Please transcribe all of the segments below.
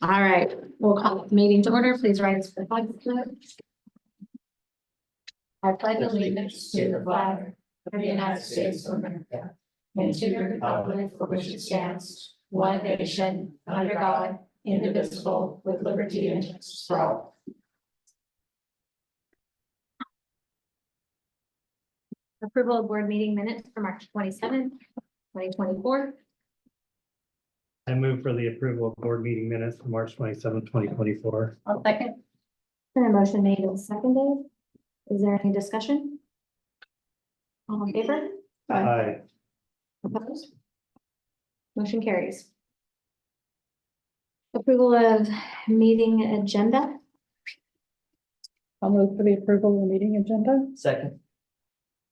All right, we'll call the meeting to order. Please rise for the flag salute. I pledge allegiance to the flag of the United States of America and to the republic for which it stands, one nation, under God, indivisible, with liberty and justice for all. Approval of board meeting minutes for March 27th, 2024. I move for the approval of board meeting minutes for March 27th, 2024. I'll second. And a motion made and seconded. Is there any discussion? All in favor? Aye. Opposed? Motion carries. Approval of meeting agenda. I'll move for the approval of the meeting agenda. Second.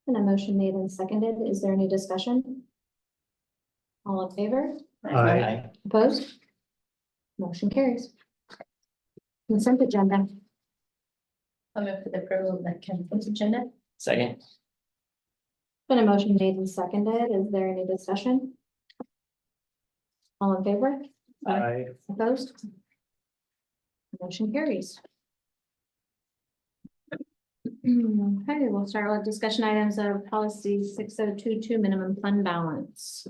And a motion made and seconded. Is there any discussion? All in favor? Aye. Opposed? Motion carries. Consent agenda. I'll move for the approval of the consent agenda. Second. Been a motion made and seconded. Is there any discussion? All in favor? Aye. Opposed? Motion carries. Okay, we'll start with discussion items of policy 6022 minimum fund balance.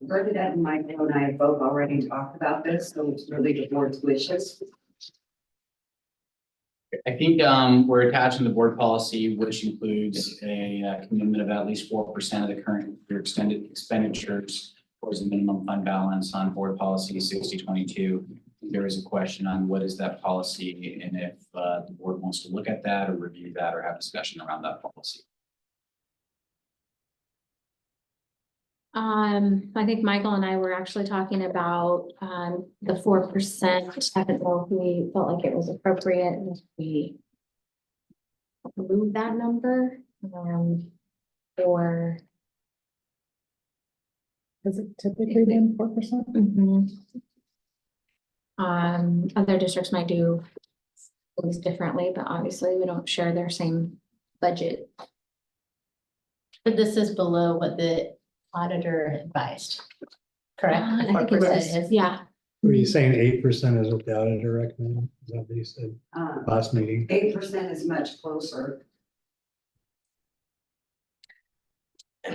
Bernadette and Michael and I have both already talked about this, so it's really the board's wishes. I think we're attaching the board policy, which includes a commitment of at least 4% of the current year extended expenditures towards the minimum fund balance on board policy 6022. There is a question on what is that policy and if the board wants to look at that or review that or have discussion around that policy. I think Michael and I were actually talking about the 4%. I don't know if we felt like it was appropriate if we move that number or Has it typically been 4%? Other districts might do things differently, but obviously we don't share their same budget. But this is below what the auditor advised, correct? I think it 4% is, yeah. Were you saying 8% is what the auditor recommended? Is that what you said last meeting? 8% is much closer.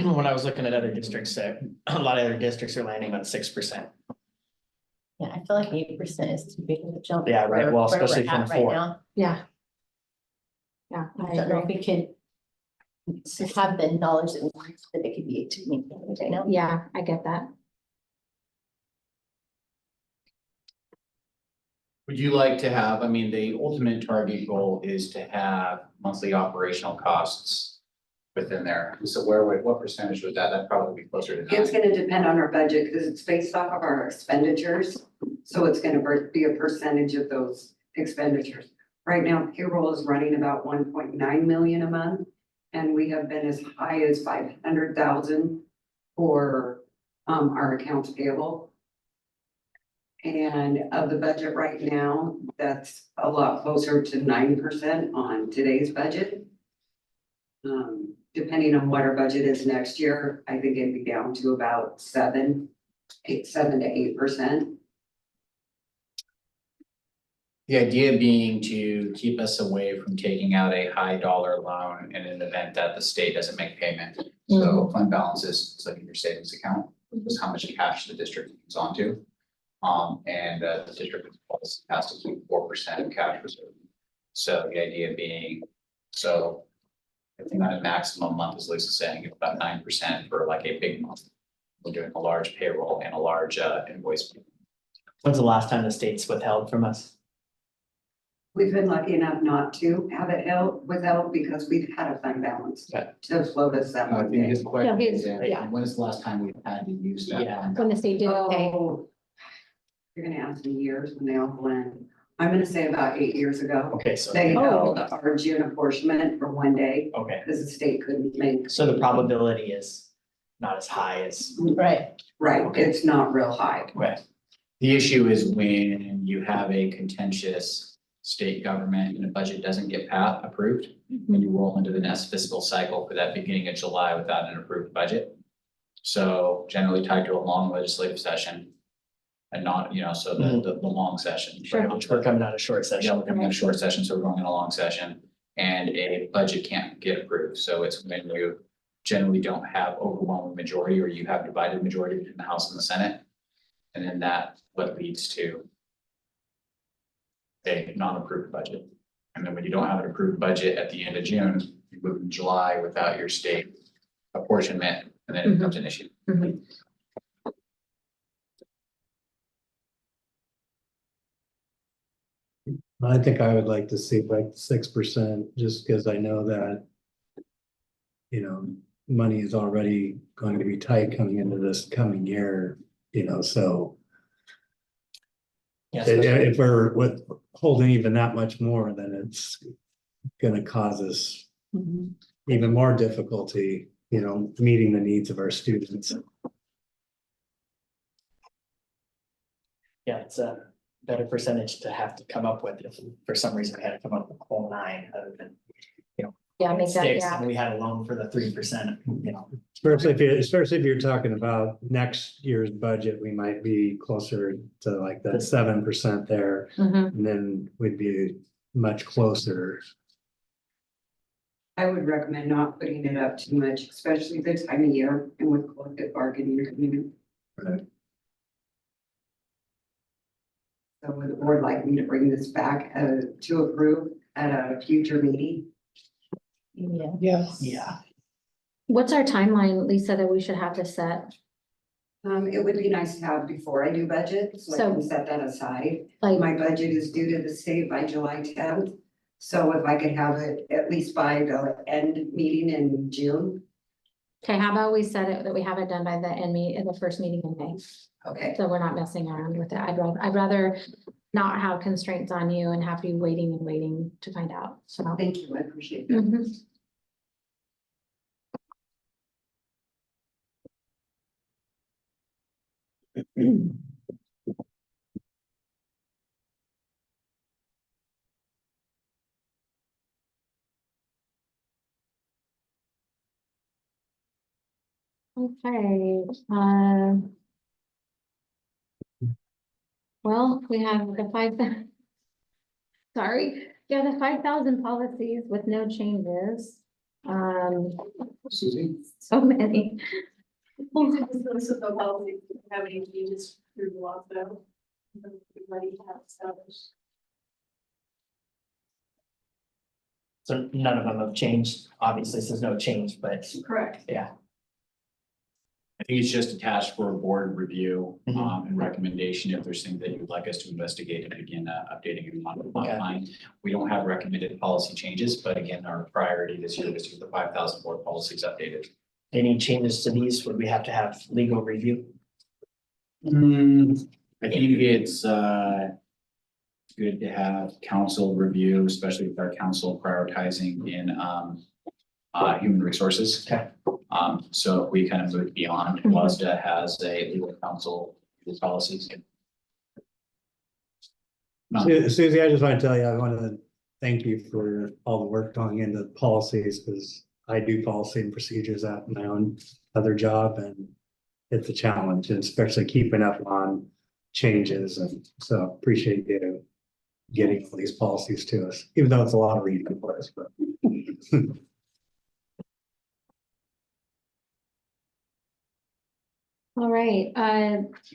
When I was looking at other districts, a lot of other districts are landing on 6%. Yeah, I feel like 8% is too big of a jump. Yeah, right. for Well, where we're especially at from right 4. now. Yeah. Yeah, I don't know if we could have the knowledge that it could be to me right now. Yeah, I get that. Would you like to have, I mean, the ultimate target goal is to have monthly operational costs within there. So what percentage would that'd probably be closer to 9. It's gonna depend on our budget because it's based off of our expenditures. So it's gonna be a percentage of those expenditures. Right now, payroll is running about 1.9 million a month. And we have been as high as 500,000 for our accounts payable. And of the budget right now, that's a lot closer to 9% on today's budget. Depending on what our budget is next year, I think it'd be down to about 7 to 8%. The idea being to keep us away from taking out a high dollar loan in an event that the state doesn't make payment. So fund balances, it's like in your savings account, is how much cash the district moves onto. And the district policy has to keep 4% of cash reserve. So the idea being, so I think on a maximum month, as Lisa's saying, about 9% for like a big month. We're doing a large payroll and a large invoice. When's the last time the state's withheld from us? We've been lucky enough not to have it withheld because we've had a fund balance Okay. to float us that I one think day. his question Yeah, is, yeah. when is the last time we've had to use that? Yeah. fund When the state didn't pay. Oh, you're gonna ask me years when they all blend. I'm gonna say about 8 years ago. Okay, so, They Oh. held our June apportionment for one day okay. because the state couldn't make. So the probability is not as high as, Right. Right, Okay. it's not real high. okay. The issue is when you have a contentious state government and a budget doesn't get approved, and you roll into the next fiscal cycle for that beginning of July without an approved budget. So generally tied to a long legislative session. And not, so the long session. Sure. Which we're coming out of short Yeah, session. we're coming in a short session, so we're going in a long session, and a budget can't get approved, so it's when you generally don't have overwhelming majority, or you have divided majority between the House and the Senate. And then that what leads to a non-approved budget. And then when you don't have an approved budget at the end of June, you move in July without your state apportionment, and then it becomes an issue. Mhm. I think I would like to see like 6%, just because I know that, money is already going to be tight coming into this coming year, so Yes, if we're holding even that much more, then it's gonna cause us Mhm. even more difficulty, meeting the needs of our students. yeah, it's a better percentage to have to come up with if for some reason we had to come up with a whole 9 other than. Yeah, make that, Six, yeah. and we had a loan for the 3%, Especially if you're talking about next year's budget, we might be closer to like that 7% there, Mhm. and then we'd be much closer. I would recommend not putting it up too much, especially this time of year and with collective bargaining coming in. Right. So would the board like me to bring this back to approve at a future meeting? Yeah. Yes. yeah. What's our timeline, Lisa, that we should have this set? It would be nice to have before I do budget, so I can set that aside. Like, My budget is due to the state by July 10th. So if I could have it at least by the end meeting in June, okay, how about we set it that we have it done by the in the first meeting in May? okay. So we're not messing around with it. I'd rather not have constraints on you and have you waiting and waiting to find out, so. Thank you, I appreciate that. Mhm. Okay, well, we have the sorry, yeah, the 5,000 policies with no changes. Susie? So many. This is the policy, have any changes through the law, so. Ready to have established. So none of them have changed, obviously, this is no change, but Correct. yeah, I think it's just attached for a board review, Mhm. and recommendation if there's things that you'd like us to investigate and begin updating and modifying. We don't have recommended policy changes, but again, our priority this year is to get the 5,000 board policies updated. any changes to these, would we have to have legal review? I think it's good to have council review, especially with our council prioritizing in human resources. Okay. So if we kind of move beyond, WASDA has a legal counsel with policies. Susie, I just want to tell you, I want to thank you for all the work going into policies, because I do policy and procedures at my own other job, and it's a challenge, and especially keeping up on changes, and so appreciate you getting all these policies to us, even though it's a lot of reading for us, but. All right,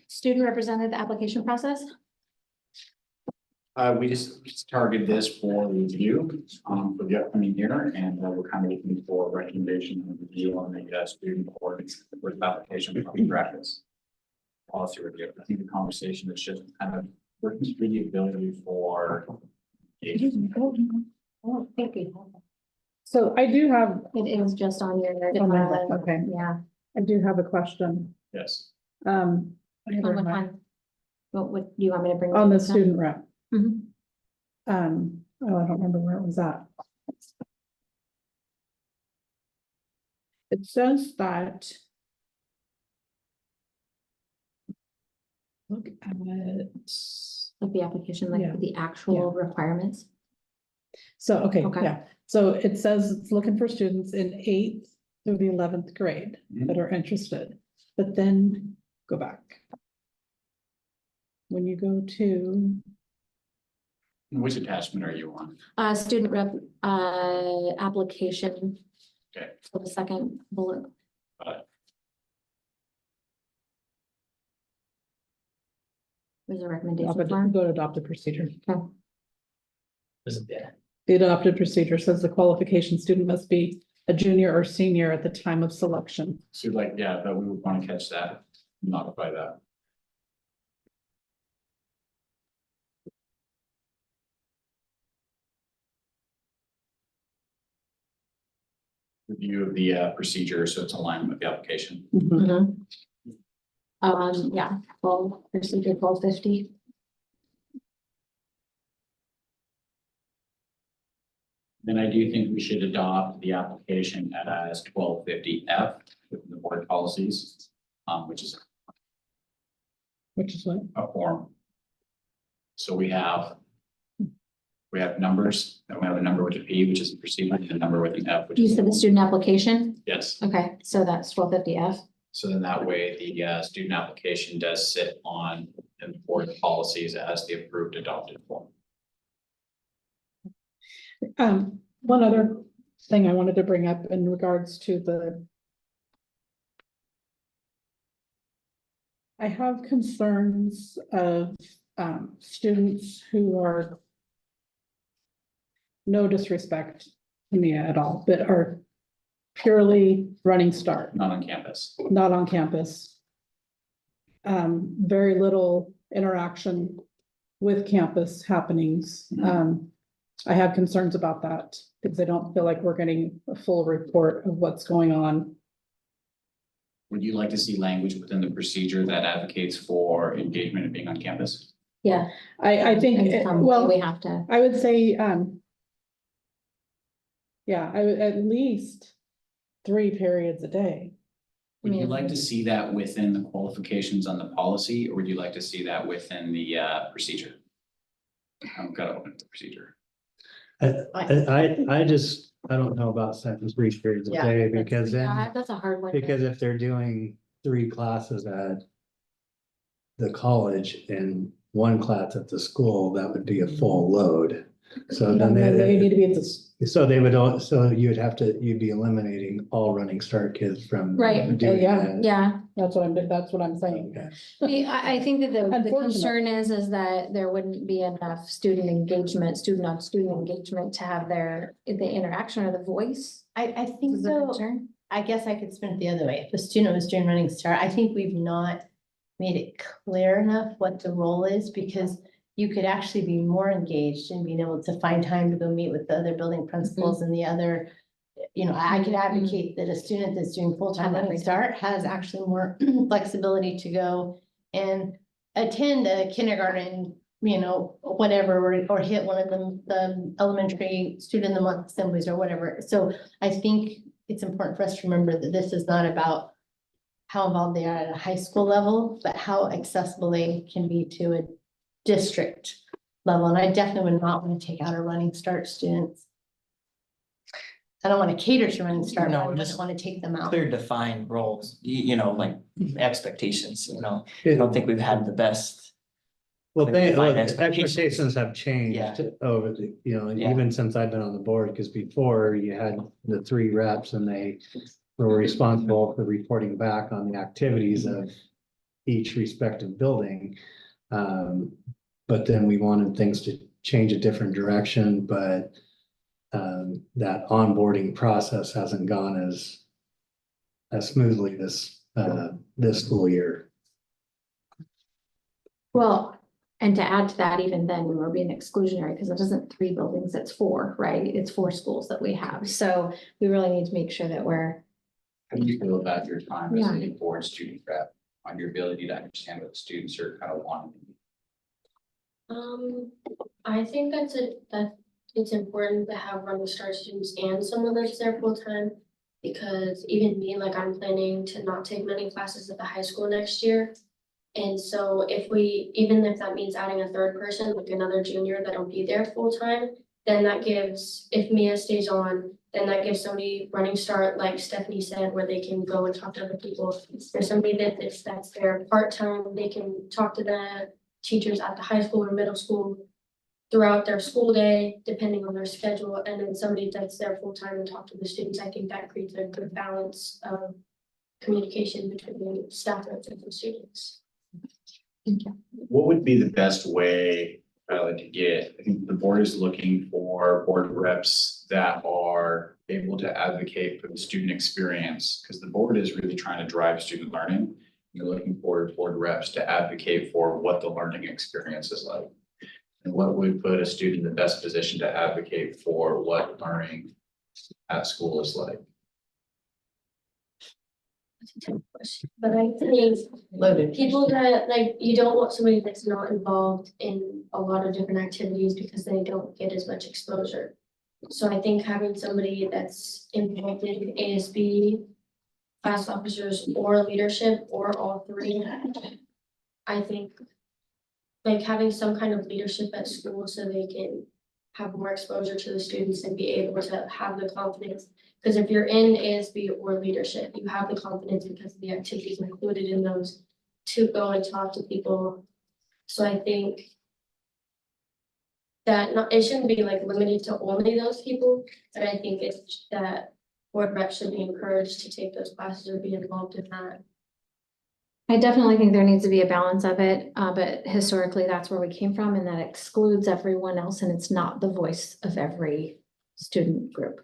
student representative application process. We just targeted this for review, for the upcoming year, and we're kind of looking for recommendation and review on the student board with application from practice. Policy review. I think the conversation is just kind of working through the ability for. Oh, thank you. So I do have, It is just on your, okay, yeah. I do have a question. Yes. Um, On what one? What do you want me to bring? on the up? student rep. Mhm. I don't remember where it was at. It says that. Look at it. Like the application, like Yeah. the actual requirements. So, okay, Okay. yeah, so it says it's looking for students in 8th through the 11th grade that are interested. but then go back. When you go to, Which attachment are you on? Student rep, application. Okay. For the second bullet. There's a recommendation form. go to adopted procedure. Is it there? The adopted procedure says the qualification student must be a junior or senior at the time of selection. So like, yeah, but we would want to catch that, modify that. Review of the procedure, so it's aligned with the application. Mhm. Yeah, well, procedure 1250. Then I do think we should adopt the application as 1250F with the board policies, which is Which is what? a form. So we have numbers, and we have a number with a P, which is a procedure, and a number with an F, which You is. said the student application? Yes, Okay, so that's 1250F. so then that way the student application does sit on in the board policies as the approved adopted form. One other thing I wanted to bring up in regards to I have concerns of, students who are, no disrespect to me at all, but are purely running start, Not on campus. not on campus. Very little interaction with campus happenings. I have concerns about that because I don't feel like we're getting a full report of what's going on. Would you like to see language within the procedure that advocates for engagement and being on campus? Yeah. I think, In some way well, we have to. I would say, yeah, I would at least 3 periods a day. Would you like to see that within the qualifications on the policy, or would you like to see that within the procedure? I've got to open up the procedure. I don't know about second 3 periods a Yeah, day, that's- because Yeah, then, that's a hard one. because if they're doing 3 classes at the college and 1 class at the school, that would be a full load. So then They need to be at this, so they would, so you'd be eliminating all running start kids from. Right. doing Yeah. that. Yeah, that's what I'm saying. Okay. I think that the Unfortunate. concern is that there wouldn't be enough student engagement, student on student engagement to have the interaction or the voice. I think Is the so. concern? I guess I could spin it the other way. If the student was doing running start, I think we've not made it clear enough what the role is, because you could actually be more engaged in being able to find time to go meet with the other building principals and the other. I could advocate that a student that's doing full-time Have running everything. start has actually more flexibility to go and attend a kindergarten, whatever, or hit one of the elementary student of the month assemblies or whatever. So I think it's important for us to remember that this is not about how involved they are at a high school level, but how accessible they can be to a district level. And I definitely would not want to take out our running start students. I don't want to cater to running start, but I No, wouldn't just want to take them out. Clear defined roles, like expectations, I don't think we've had the best. Well, Clearly defined well, expectations. expectations have changed Yeah. over Yeah. even since I've been on the board, because before you had the 3 reps and they were responsible for reporting back on the activities of each respective building. But then we wanted things to change a different direction, but that onboarding process hasn't gone as smoothly this school year. Well, and to add to that, even then, we were being exclusionary because it isn't 3 buildings, it's 4, right? It's 4 schools that we have. So we really need to make sure that we're. How do you feel about your time as Yeah. a board student rep, on your ability to understand what the students are kind of wanting? I think that it's important to have running start students and someone that's there full time. Because even me, like I'm planning to not take many classes at the high school next year. And so even if that means adding a 3rd person, like another junior that'll be there full time, then that gives, if Mia stays on, then that gives somebody running start, like Stephanie said, where they can go and talk to other people. If there's somebody that's their part-time, they can talk to the teachers at the high school or middle school throughout their school day, depending on their schedule, and then somebody that's there full-time and talk to the students. I think that creates a good balance of communication between staff and the students. What would be the best way, to get, I think the board is looking for board reps that are able to advocate for the student experience, because the board is really trying to drive student learning. You're looking for board reps to advocate for what the learning experience is like. And what would put a student in the best position to advocate for what learning at school is like? But I think Loaded. people that, like, you don't want somebody that's not involved in a lot of different activities because they don't get as much exposure. So I think having somebody that's involved in ASB, class officers, or leadership, or all three, I think like having some kind of leadership at school so they can have more exposure to the students and be able to have the confidence. Because if you're in ASB or leadership, you have the confidence because of the activities included in those to go and talk to people. So I think that it shouldn't be like limited to only those people, but I think it's that board reps should be encouraged to take those classes or be involved in that. I definitely think there needs to be a balance of it, but historically, that's where we came from, and that excludes everyone else, and it's not the voice of every student group.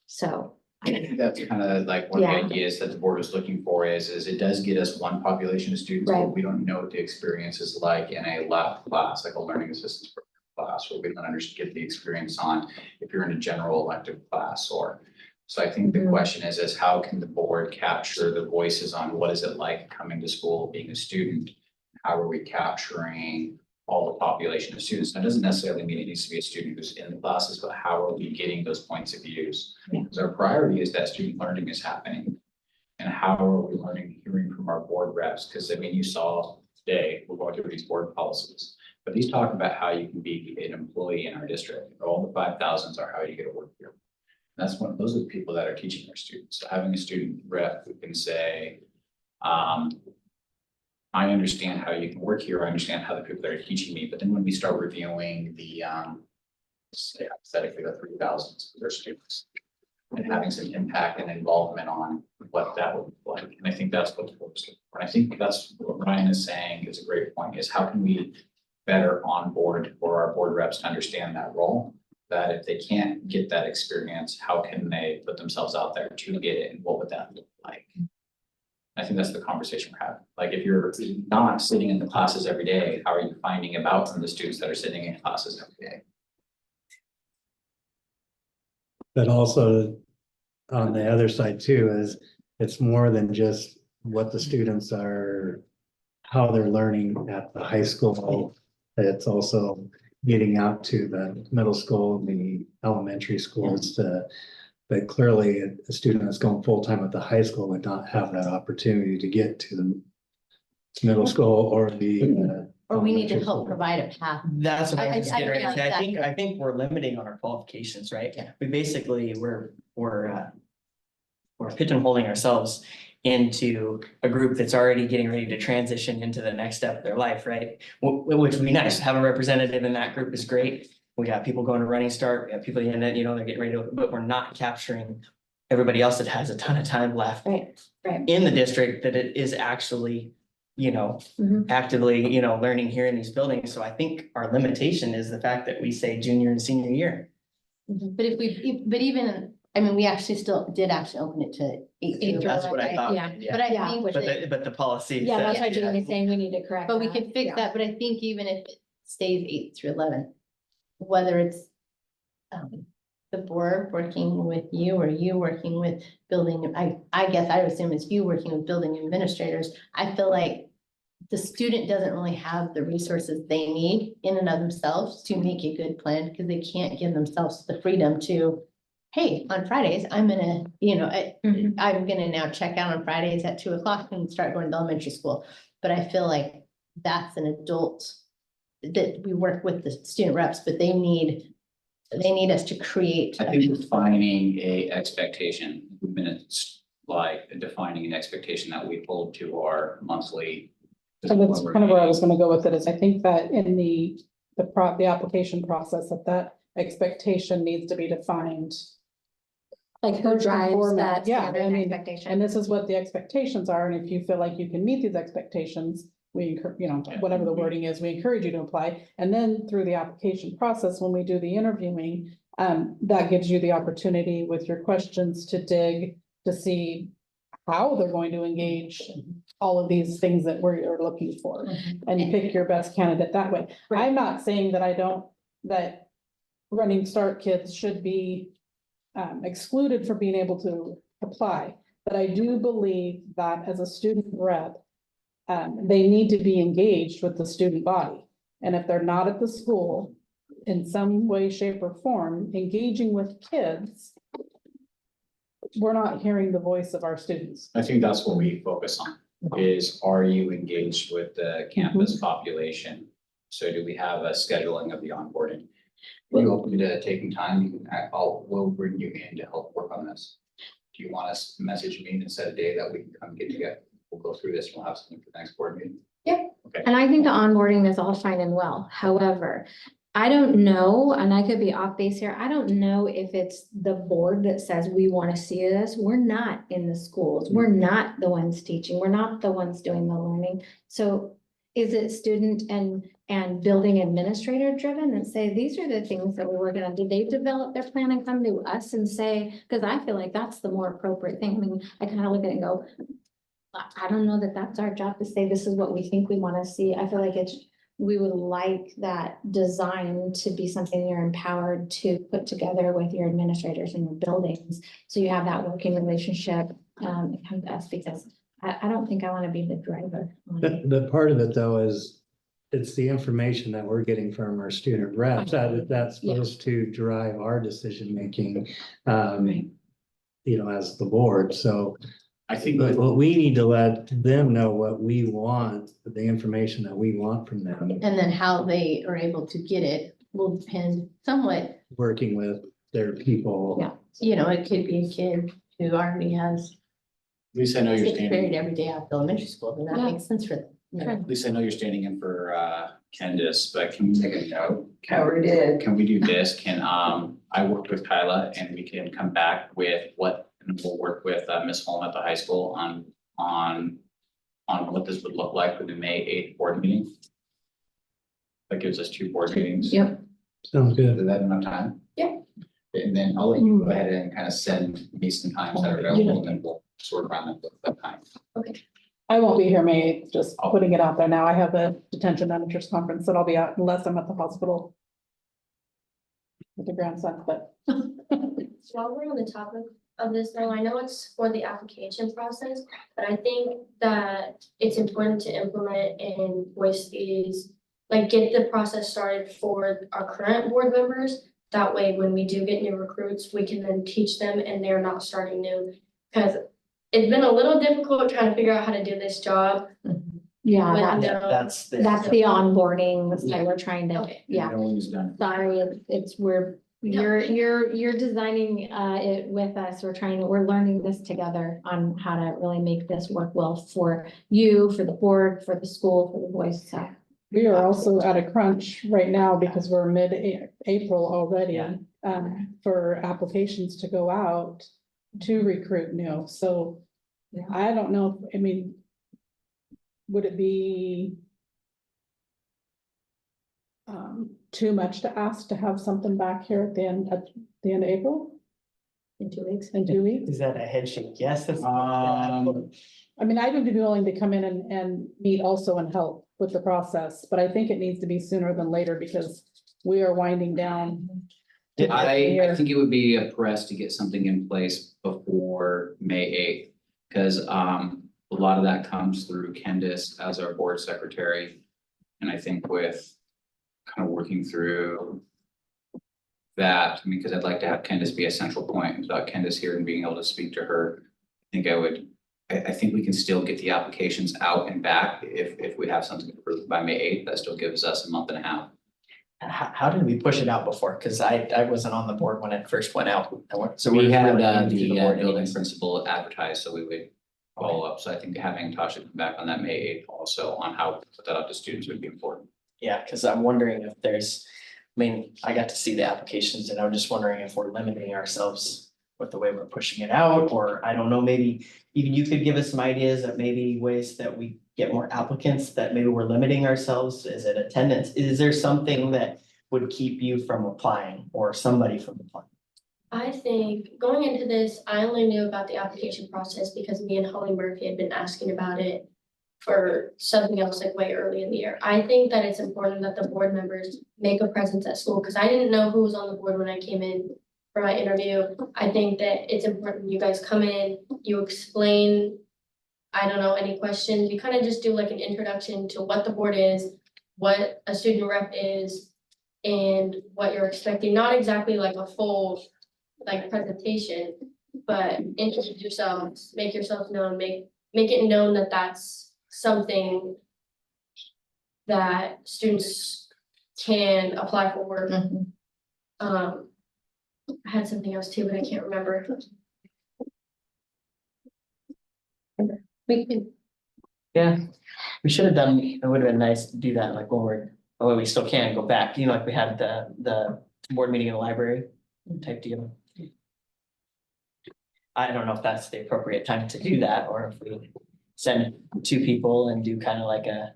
So. I think that's kind of like one of the Yeah. ideas that the board is looking for is it does get us one population of students, Right. but we don't know what the experience is like in a lab class, like a learning assistance class, where we don't get the experience on if you're in a general elective class or. So I think the Mhm. question is how can the board capture the voices on what is it like coming to school, being a student? How are we capturing all the population of students? That doesn't necessarily mean it needs to be a student who's in the classes, but how are we getting those points of views? Yeah. Because our priority is that student learning is happening. And how are we learning, hearing from our board reps? Because I mean, you saw today, we're going through these board policies, but these talk about how you can be an employee in our district. All the 5,000s are how you get to work here. That's those are the people that are teaching our students. So having a student rep who can say, I understand how you can work here. I understand how the people that are teaching me. But then when we start reviewing the, say hypothetically the 3,000s of their students and having some impact and involvement on what that would look like. And I think that's what the board is looking for. And I think that's what Ryan is saying is a great point, is how can we better onboard for our board reps to understand that role? That if they can't get that experience, how can they put themselves out there to get it, and what would that look like? I think that's the conversation we're having. Like if you're not sitting in the classes every day, how are you finding about from the students that are sitting in classes every day? But also on the other side too, is it's more than just what the students are, how they're learning at the high school. It's also getting out to the middle school, the elementary schools but clearly a student that's going full-time at the high school would not have that opportunity to get to the middle school or the. Or we need to elementary help school. provide a path. That's what I I- was getting I ready to feel say. like I think we're limiting on our qualifications, right? Yeah. We basically, we're pigeonholing ourselves into a group that's already getting ready to transition into the next step of their life, right? Which would be nice. Have a representative in that group is great. We got people going to Running Start, we have people in it, they're getting ready to, but we're not capturing everybody else that has a ton of time left Right, right. in the district that it is actually, Mhm. actively, learning here in these buildings. So I think our limitation is the fact that we say junior and senior year. But but even, I mean, we actually did open it to 8 through That's what I 11, thought. Yeah. But I Yeah, think, But the policy. Yeah, that's why says- Jamie's saying we need to correct but we that. can fix Yeah. that, but I think even if it stays 8 through 11, whether it's the board working with you or you working with building, I guess I would assume it's you working with building administrators. I feel like the student doesn't really have the resources they need in and of themselves to make a good plan, because they can't give themselves the freedom to, hey, on Fridays, I'm gonna, Mhm. I'm gonna now check out on Fridays at 2 o'clock and start going to elementary school. But I feel like that's an adult that we work with the student reps, but they need they need us to create. I think defining a expectation, minutes, like defining an expectation that we hold to our monthly. And that's kind of where I was gonna go with it, is I think that in the application process, that expectation needs to be defined. Like who First and drives foremost, that yeah, standard I mean, expectation? And this is what the expectations are, and if you feel like you can meet these expectations, we encourage, you know, whatever the wording is, we encourage you to apply. And then through the application process, when we do the interviewing, that gives you the opportunity with your questions to dig, to see how they're going to engage all of these things that we're looking for, and pick your best candidate that way. Right. I'm not saying that Running Start kids should be excluded from being able to apply. But I do believe that as a student rep, they need to be engaged with the student body. And if they're not at the school in some way, shape, or form, engaging with kids, we're not hearing the voice of our students. I think that's what we focus on, is are you engaged with the campus population? So do we have a scheduling of the onboarding? Are you open to taking time? You can, we'll bring you in to help work on this. Do you want us to message me and set a day that we can come get together? We'll go through this and we'll have something for the next board meeting. And I think the onboarding is all fine and well. However, I don't know, and I could be off base here. I don't know if it's the board that says we want to see this. We're not in the schools. We're not the ones teaching. We're not the ones doing the learning. So is it student and building administrator driven and say, these are the things that we're working on? Did they develop their plan and come to us and say, because I feel like that's the more appropriate thing. I mean, I kind of look at it and go, I don't know that that's our job to say, this is what we think we want to see. I feel like we would like that design to be something you're empowered to put together with your administrators and your buildings. So you have that working relationship, and come to us, because I don't think I want to be the driver. The part of it though is it's the information that we're getting from our student reps that's supposed to drive our decision making. You know, as the board, so I think but what we need to let them know what we want, the information that we want from them, And then how they are able to get it will depend somewhat, working with their people. Yeah. you know, it could be a kid who already has Lisa, I know you're gets period standing, every day after elementary school, then that Yeah. makes sense for them. you know. Lisa, I know you're standing in for Candace, but can we make a note? Howard did. Can we do this? Can, I worked with Kyla and we can come back with what, and we'll work with Ms. Holm at the high school on what this would look like for the May 8th board meeting. That gives us 2 board meetings. Yep. Sounds good. Is that enough time? Yeah. And then I'll let you go ahead and kind of send me some times that are available, and then we'll sort around that time. I won't be here May 8th, just putting it out there now. I have a detention managers conference that I'll be at unless I'm at the hospital with the grandson, but While we're on the topic of this though, I know it's for the application process, but I think that it's important to implement and voice these, like get the process started for our current board members. That way, when we do get new recruits, we can then teach them and they're not starting new. Because it's been a little difficult trying to figure out how to do this job. Yeah, with that- no- That's that's the onboarding, that's why we're trying to, Okay. yeah. No one's done. Sorry, you're designing it with us. We're learning this together on how to really make this work well for you, for the board, for the school, for the voice. So we are also at a crunch right now because we're mid-April already. Yeah. For applications to go out to recruit new, so Yeah. I don't know, I mean, would it be too much to ask to have something back here at the end of April? in 2 weeks. In 2 weeks? Is that a head shake? Yes, that's. I mean, I would be willing to come in and meet also and help with the process, but I think it needs to be sooner than later because we are winding down. I think it would be a press to get something in place before May 8th. Because a lot of that comes through Candace as our board secretary. And I think with kind of working through that, I mean, because I'd like to have Candace be a central point. Without Candace here and being able to speak to her, I think we can still get the applications out and back if we have something approved by May 8th. That still gives us a month and a half. How did we push it out before? Cause I wasn't on the board when it first went out. So We we're had really new to the board building anyways. principal advertised, so we would follow up. So I think having Tasha come back on that May 8th also on how to put that out to students would be important. Yeah, cause I'm wondering if there's, I mean, I got to see the applications and I'm just wondering if we're limiting ourselves with the way we're pushing it out, or I don't know, maybe even you could give us some ideas of maybe ways that we get more applicants, that maybe we're limiting ourselves. Is it attendance? Is there something that would keep you from applying or somebody from applying? I think going into this, I only knew about the application process because me and Holly Murphy had been asking about it for something else like way early in the year. I think that it's important that the board members make a presence at school, because I didn't know who was on the board when I came in for my interview. I think that it's important you guys come in, you explain, I don't know, any questions, you kind of just do like an introduction to what the board is, what a student rep is, and what you're expecting, not exactly like a full like presentation, but introduce yourselves, make yourself known, make it known that that's something that students can apply for work. I had something else too, but I can't remember. We can, Yeah, we should have done, it would have been nice to do that, like when we're, well, we still can go back, you know, like we had the board meeting in the library type deal. I don't know if that's the appropriate time to do that, or if we send two people and do kind of like a,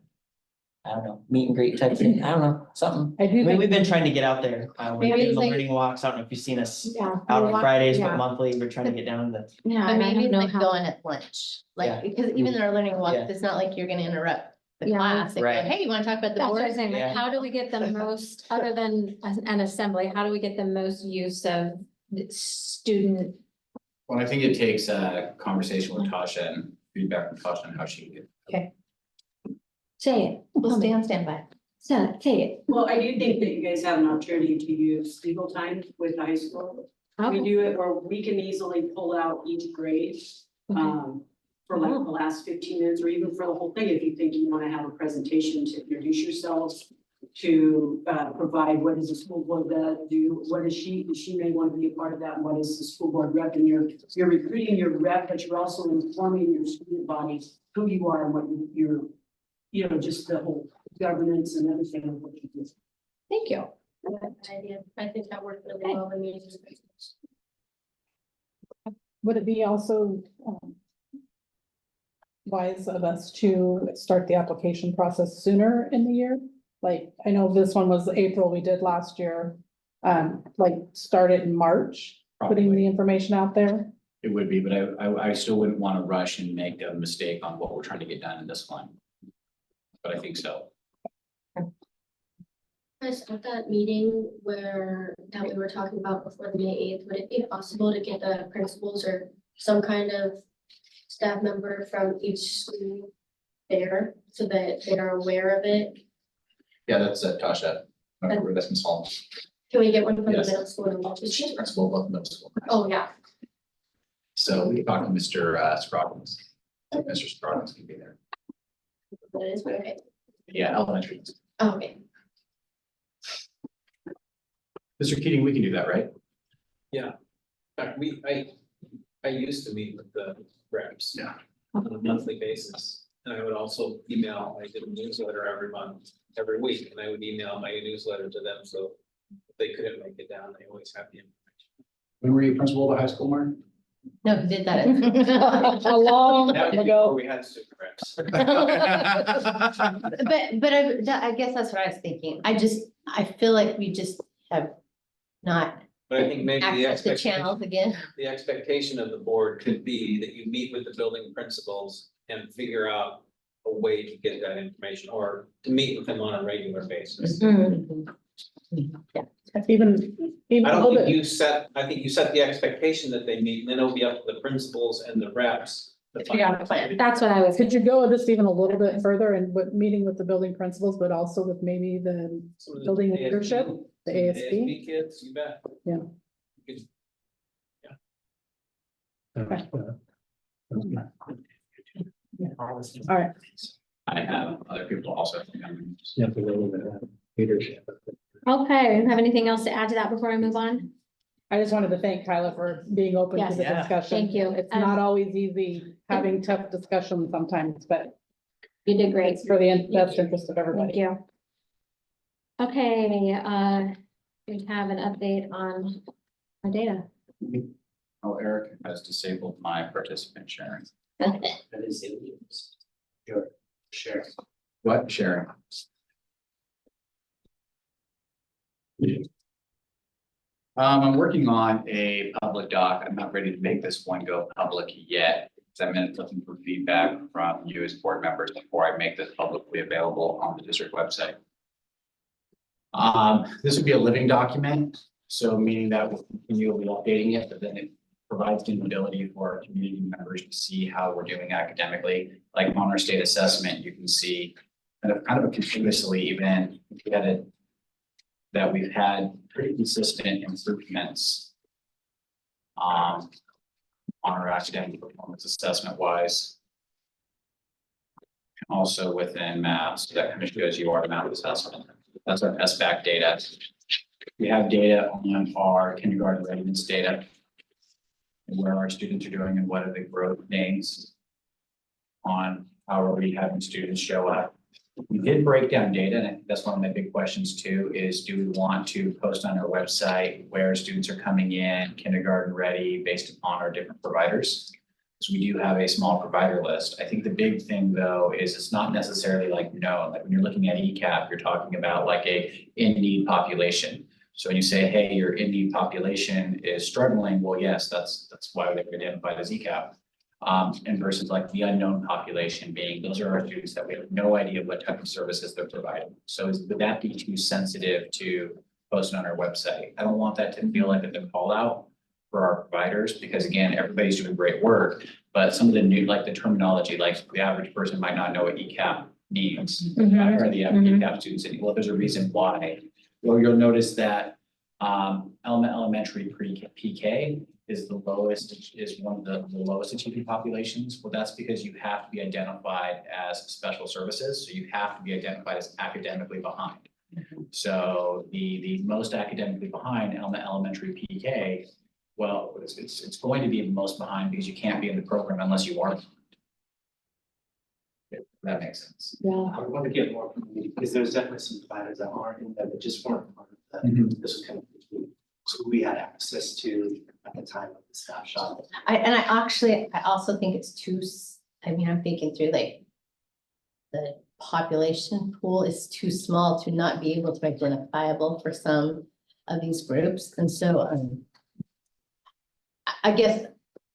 I don't know, meet and greet type thing, I don't know, something. I I do mean, think, we've been trying to get out there, we're Maybe doing the like- learning walks, I don't know if you've seen us Yeah. out on Fridays, Yeah. but monthly, we're trying to get down the. Yeah, but and I maybe don't know like how. going at lunch, Yeah. like, because even in our learning walk, Yeah. it's not like you're gonna interrupt the Yeah. class. They go, Right. hey, you wanna talk about the That's what I'm board? saying, like, Yeah. how do we get the most, other than an assembly, how do we get the most use of the student? Well, I think it takes a conversation with Tasha and feedback from Tasha on how she did. Say it. We'll stay on standby. So, say it. Well, I do think that you guys have an opportunity to use legal time with the high school. We Okay. do it where we can easily pull out each grade, for like the last 15 minutes or even for the whole thing, if you think you want to have a presentation to introduce yourselves, to provide what does the school board do, what is she may want to be a part of that, and what is the school board rep, and you're recruiting your rep, but you're also informing your student body who you are and what you're, you know, just the whole governance and everything of what you do. Thank you. Idea, I think that worked really well in meetings. would it be also wise of us to start the application process sooner in the year? Like, I know this one was April, we did last year. Like, start it in March, putting Probably. the information out there. It would be, but I still wouldn't want to rush and make a mistake on what we're trying to get done in this one. But I think so. Guys, at that meeting that we were talking about before the May 8th, would it be possible to get the principals or some kind of staff member from each school there so that they're aware of it? Yeah, that's Tasha. Remember, that's Ms. Holmes. Can we get one from the Yes. middle school and elementary She's school? principal of both middle school. Oh, yeah. So we can talk to Mr. Scroggins. I think Mr. Scroggins can be there. That is, okay. Yeah, elementary. Oh, okay. Mr. Keating, we can do that, right? I used to meet with the reps. Yeah. On a monthly basis, and I would also email, I did a newsletter every week, and I would email my newsletter to them, so if they couldn't make it down, they always have the information. When were you principal of the high school, Mark? No, he did that. A long That was time before ago. we had student reps. But I guess that's what I was thinking. I feel like we just have not But I think maybe the accessed the channels expectation, again. the expectation of the board could be that you meet with the building principals and figure out a way to get that information, or to meet with them on a regular basis. Even I a don't little think bit, I think you set the expectation that they meet, and then it'll be up to the principals and the reps. to Figure out a find- plan. That's what I was. could you go just even a little bit further and with meeting with the building principals, but also with maybe the Some of the building ASB, leadership, the some of ASB? Kids, you bet. Yeah. You All right, I have other people also. You have to go with that leadership. Okay, have anything else to add to that before I move on? I just wanted to thank Kyla for being open to Yes. the Yeah. discussion. Thank you. It's not always easy having tough discussions sometimes, but You did great. it's for the best interest of Thank everybody. you. Okay, we have an update on our data. Oh, Eric has disabled my participant sharing. That is your share. What sharing? I'm working on a public doc. I'm not ready to make this one go public yet. So I'm looking for feedback from you as board members before I make this publicly available on the district website. This would be a living document, so meaning that we'll continually updating it, but then it provides the ability for our community members to see how we're doing academically. Like on our state assessment, you can see kind of a continuously even we had it that we've had pretty consistent improvements on our academic performance assessment wise. Also within math, so that kind of shows you our math assessment. That's our SBAC data. We have data on our kindergarten readiness data, and where our students are doing and what are the growth names on how are we having students show up. We did break down data, and I think that's one of my big questions too, is do we want to post on our website where students are coming in kindergarten ready based upon our different providers? So we do have a small provider list. I think the big thing though, is it's not necessarily like when you're looking at ECAP, you're talking about like a in-need population. So when you say, hey, your in-need population is struggling, well, yes, that's why they're identified as ECAP. And versus like the unknown population being, those are our students that we have no idea what type of services they're providing. So would that be too sensitive to posting on our website? I don't want that to feel like a call out for our providers, because again, everybody's doing great work, but some of the new, like the terminology, like the average person might not know what ECAP means. Or the ECAP students, well, there's a reason why. Well, you'll notice that Elma Elementary pre-PK is the lowest, is one of the lowest achieving populations. Well, that's because you have to be identified as special services. So you have to be identified as academically behind. So the most academically behind Elma Elementary PK, well, it's going to be the most behind because you can't be in the program unless you are. If that makes sense. Yeah. I would want to get more from you, because there's definitely some providers that aren't in there that just weren't part of that. This was kind of who we had access to at the time of the snapshot. I also think it's I'm thinking through like the population pool is too small to not be able to be identifiable for some of these groups. And so, I guess.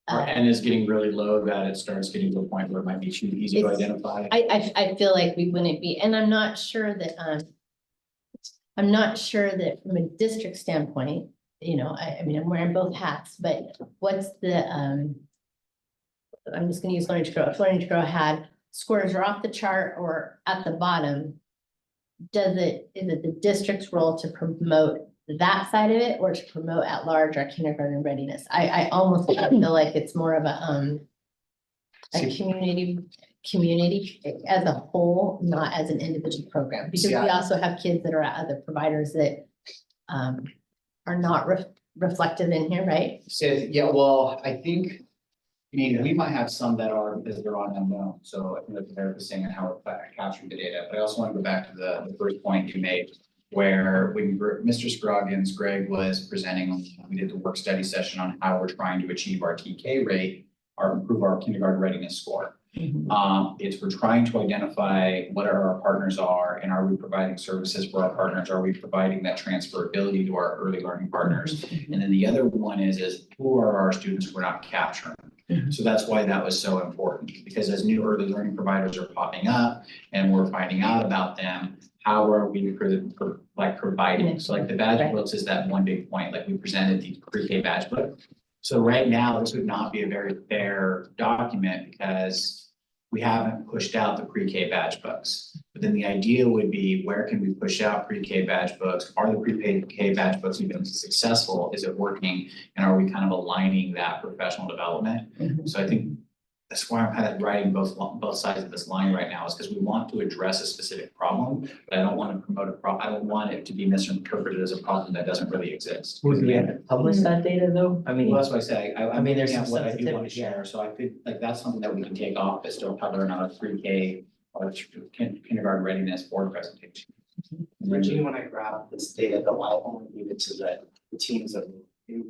Our N is getting really low that it starts getting to a point where it might be too easy to identify. I feel like we wouldn't be, and I'm not sure that from a district standpoint, I mean, I'm wearing both hats, but what's the, I'm just gonna use Learning to Grow. If Learning to Grow had scores are off the chart or at the bottom, is it the district's role to promote that side of it or to promote at large our kindergarten readiness? I almost feel like it's more of a community as a whole, not as an individual program, because we also have kids that are at other providers that are not reflected in here, right? So, yeah, well, I think, we might have some that are, because they're on unknown, so I think that's they're saying how we're capturing the data, but I also want to go back to the first point you made, where Mr. Scroggins, Greg was presenting, we did the work study session on how we're trying to achieve our TK rate, or improve our kindergarten readiness score. We're trying to identify what our partners are, and are we providing services for our partners? Are we providing that transferability to our early learning partners? And then the other one is who are our students we're not capturing? So that's why that was so important, because as new early learning providers are popping up and we're finding out about them, how are we providing? So like the badge books is that one big point, like we presented the pre-K badge book. So right now, this would not be a very fair document because we haven't pushed out the pre-K badge books. But then the idea would be, where can we push out pre-K badge books? Are the pre-K badge books even successful? Is it working? And are we kind of aligning that professional development? So I think that's why I'm kind of writing both sides of this line right now, is because we want to address a specific problem, but I don't want to promote I don't want it to be misinterpreted as a problem that doesn't really exist. Would we have to publish that data though? I mean, Well, that's what I say, I mean, mean, there's there's some what I do want to sensitivity, yeah. share, so I could, like, that's something that we can take off, is still whether or not a pre-K or kindergarten readiness board presentation. Originally, when I grabbed this data, though, I only needed to the teams of,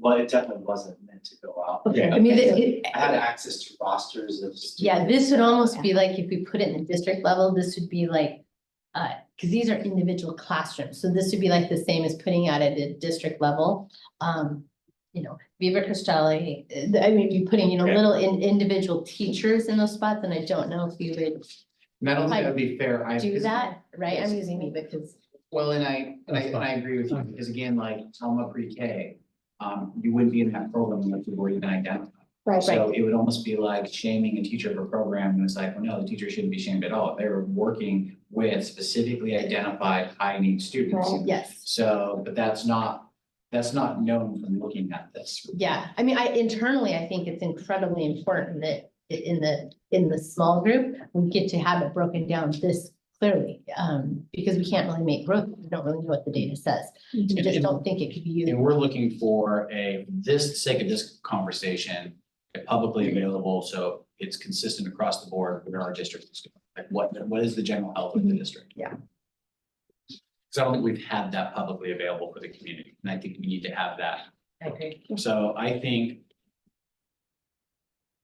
but it definitely wasn't meant to go out. Okay, I mean, I had access to rosters of. yeah, this would almost be like if we put it in the district level, this would be like, because these are individual classrooms, so this would be like the same as putting out at a district level. You know, Viva Cristelli, I mean, be putting, you know, Okay. little individual teachers in those spots, and I don't know if you would And I don't think that'd be fair. do that, right? I'm using me because, Well, and I agree with you, because again, like Elma pre-K, you wouldn't be in that program unless you were even identified. Right. So it would almost be like shaming a teacher of a program, and it's like, well, no, the teacher shouldn't be shamed at all. They were working with specifically identified high need students. Right. yes. So, but that's not known from looking at this. Yeah, I mean, internally, I think it's incredibly important that in the small group, we get to have it broken down this clearly. Because we can't really make growth, we don't really know what the data says. We just don't think it could be used. And we're looking for sake of this conversation, a publicly available, so it's consistent across the board where our district is going. Like what is the general health of the district? Yeah. Because I don't think we've had that publicly available for the community, and I think we need to have that. I agree. So I think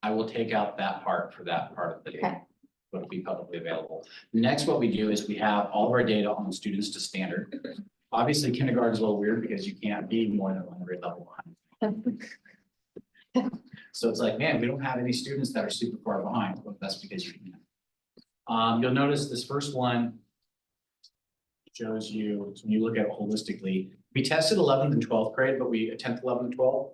I will take out that part for that part of the data. Okay. Would be publicly available. Next, what we do is we have all of our data on students to standard. Obviously, kindergarten is a little weird because you can't be more than one grade level behind. So it's like, man, we don't have any students that are super far behind. Well, that's because you can. You'll notice this first one shows you, so when you look at it holistically, we tested 11th and 12th grade, but we 10th, 11th, and 12th,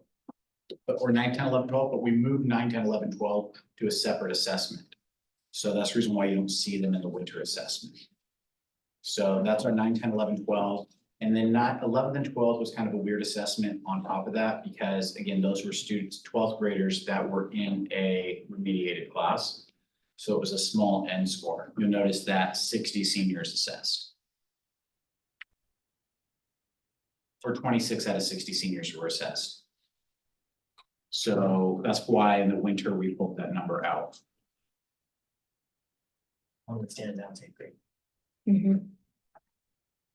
or 9, 10, 11, 12, but we moved 9, 10, 11, 12 to a separate assessment. So that's the reason why you don't see them in the winter assessment. So that's our 9, 10, 11, 12. And then 11th and 12th was kind of a weird assessment on top of that, because again, those were students, 12th graders that were in a remediated class. So it was a small N score. You'll notice that 60 seniors assessed. For 26 out of 60 seniors who were assessed. So that's why in the winter we pulled that number out. one that stands out, say, great, Mhm.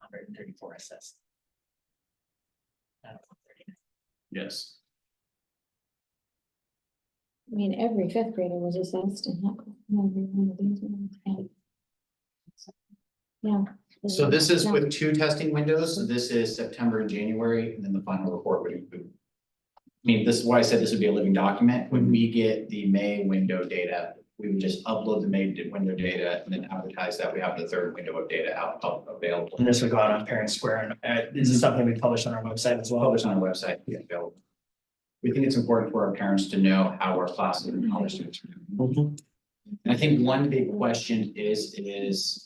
134 assessed. Out of 139. Yes. I mean, every fifth grader was assessed and not every one of these ones. Yeah. So this is with 2 testing windows. So this is September and January, and then the final report would include. I mean, this is why I said this would be a living document. When we get the May window data, we would just upload the May window data and then advertise that we have the 3rd window of data out available. And this would go out on Parent Square, and this is something we publish on our website as well. Published on our website, yeah, available. We think it's important for our parents to know how our classes and how our students are doing. And I think one big question is,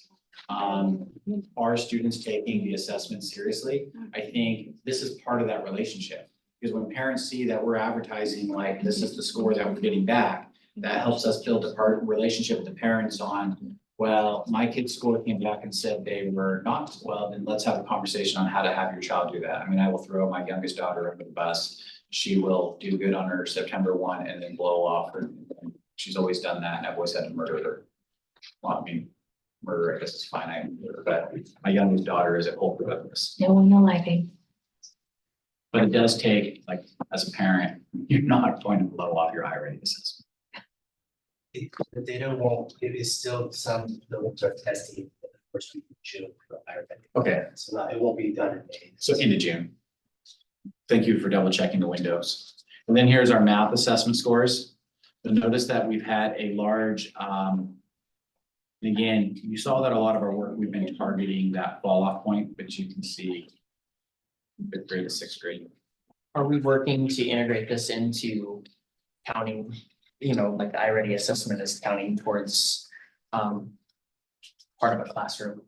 are students taking the assessment seriously? I think this is part of that relationship. Because when parents see that we're advertising, like, this is the score that we're getting back, that helps us build a relationship with the parents on, well, my kid's score came back and said they were not, well, then let's have a conversation on how to have your child do that. I mean, I will throw my youngest daughter under the bus. She will do good on her September 1 and then blow off. And she's always done that, and I've always had to murder her. Well, I mean, murder, I guess is fine, but my youngest daughter is a culprit of this. No one will like it. But it does take, like, as a parent, you're not going to blow off your I-rated assessment. The data won't, it is still some, the ones are testing in the first week of June for higher ed. Okay, So it won't be done in May. so into June. Thank you for double checking the windows. And then here's our math assessment scores. You'll notice that we've had a large, and again, you saw that a lot of our work, we've been targeting that fall off point, but you can see 5th grade to 6th grade. Are we working to integrate this into counting, you know, like the I-ready assessment is counting towards part of a classroom?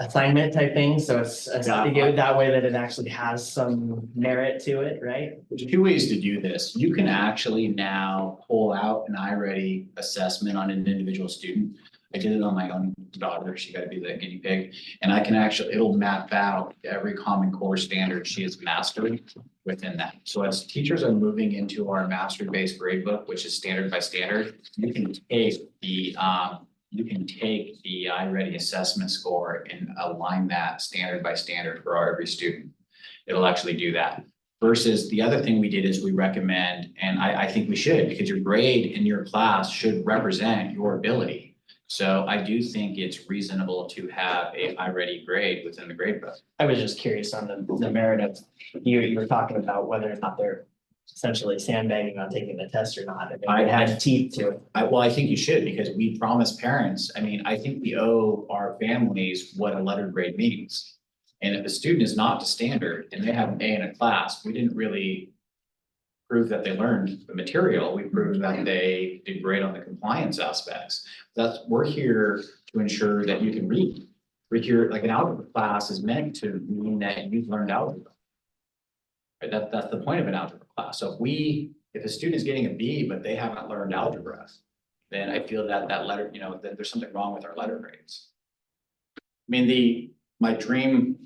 assignment type thing, so it's Yeah. to give it that way that it actually has some merit to it, right? There's two ways to do this. You can actually now pull out an iReady assessment on an individual student. I did it on my own daughter. She got to be the guinea pig. And I can actually, it'll map out every Common Core standard she has mastered within that. So as teachers are moving into our mastery-based gradebook, which is standard by standard, you can take the iReady assessment score and align that standard by standard for every student. It'll actually do that. Versus the other thing we did is we recommend, and I think we should, because your grade in your class should represent your ability. So I do think it's reasonable to have a iReady grade within the gradebook. I was just curious on the merit of, you were talking about whether or not they're essentially sandbagging on taking the test or not, if it had teeth to it. I think you should, because we promise parents, I mean, I think we owe our families what a letter grade means. And if a student is not to standard and they have an A in a class, we didn't really prove that they learned the material. We proved that they did great on the compliance aspects. We're here to ensure that you can read. We're here, like an algebra class is meant to mean that you've learned algebra. Right? That's the point of an algebra class. So if a student is getting a B, but they haven't learned algebra, then I feel that letter, that there's something wrong with our letter grades. I mean, my dream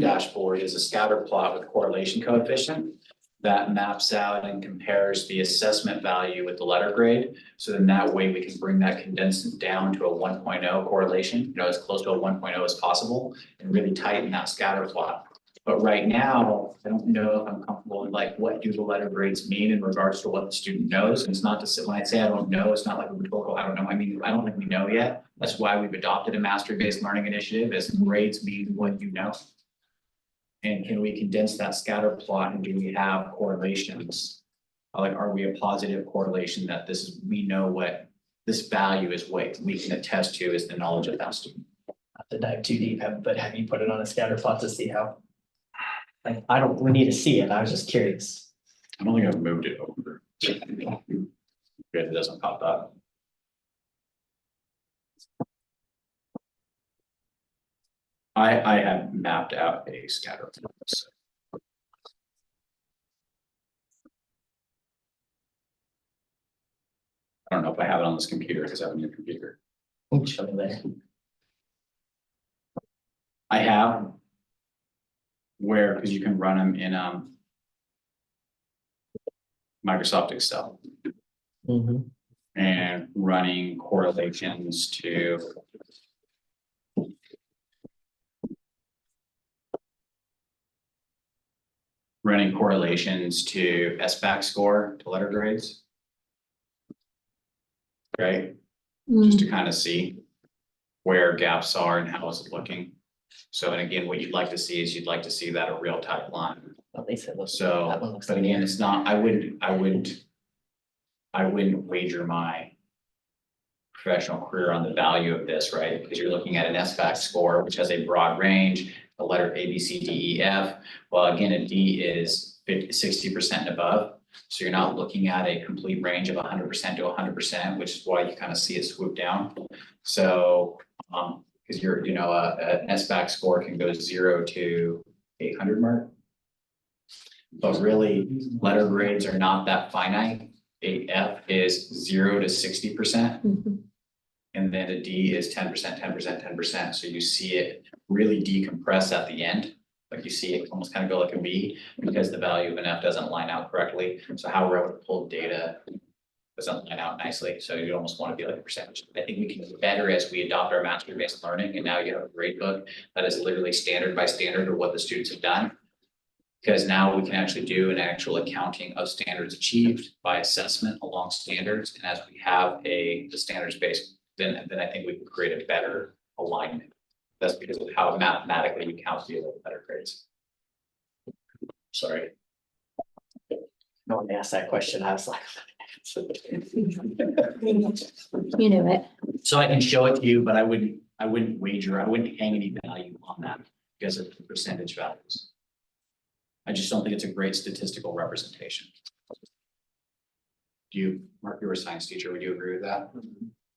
dashboard is a scatter plot with correlation coefficient that maps out and compares the assessment value with the letter grade. So then that way we can bring that condensed down to a 1.0 correlation, as close to a 1.0 as possible, and really tighten that scatter plot. But right now, I don't know if I'm comfortable with what do the letter grades mean in regards to what the student knows. And it's not to say, when I say I don't know, it's not like a rhetorical, I don't know. I mean, I don't think we know yet. That's why we've adopted a mastery-based learning initiative, as grades mean what you know. And can we condense that scatter plot, and do we have correlations? Are we a positive correlation that we know what this value is, what we can attest to is the knowledge of that student? Not to dive too deep, but have you put it on a scatter plot to see how? We need to see it. I was just curious. I don't think I've moved it over. It doesn't pop up. I have mapped out a scatter plot. I don't know if I have it on this computer because I have a new computer. Show me there. I have because you can run them in Microsoft Excel and running correlations to SBAC score to letter grades. Right? Just to kind of see where gaps are and how is it looking. So, and again, what you'd like to see is that a real type line. At least it looks. So, That one looks but like again, it's not, I wouldn't wager my professional career on the value of this, right? Because you're looking at an SBAC score, which has a broad range, the letter A, B, C, D, E, F. Well, again, a D is 60% and above. So you're not looking at a complete range of 100% to 100%, which is why you kind of see it swoop down. So, because an SBAC score can go 0 to 800 mark. But really, letter grades are not that finite. A F is 0 to 60%. And then a D is 10%, 10%, 10%. So you see it really decompress at the end. Like you see it almost kind of go like a V, because the value of an F doesn't line out correctly. So how we're able to pull data doesn't line out nicely. So you almost want to be like a percentage. I think we can do better as we adopt our mastery-based learning. And now you have a grade book that is literally standard by standard of what the students have done. Because now we can actually do an actual accounting of standards achieved by assessment along standards. And as we have the standards based, then I think we can create a better alignment. That's because of how mathematically we count the better grades. Sorry. No one asked that question. I was like. You knew it. So I can show it to you, but I wouldn't hang any value on that because of the percentage values. I just don't think it's a great statistical representation. Mark, you were a science teacher, would you agree with that?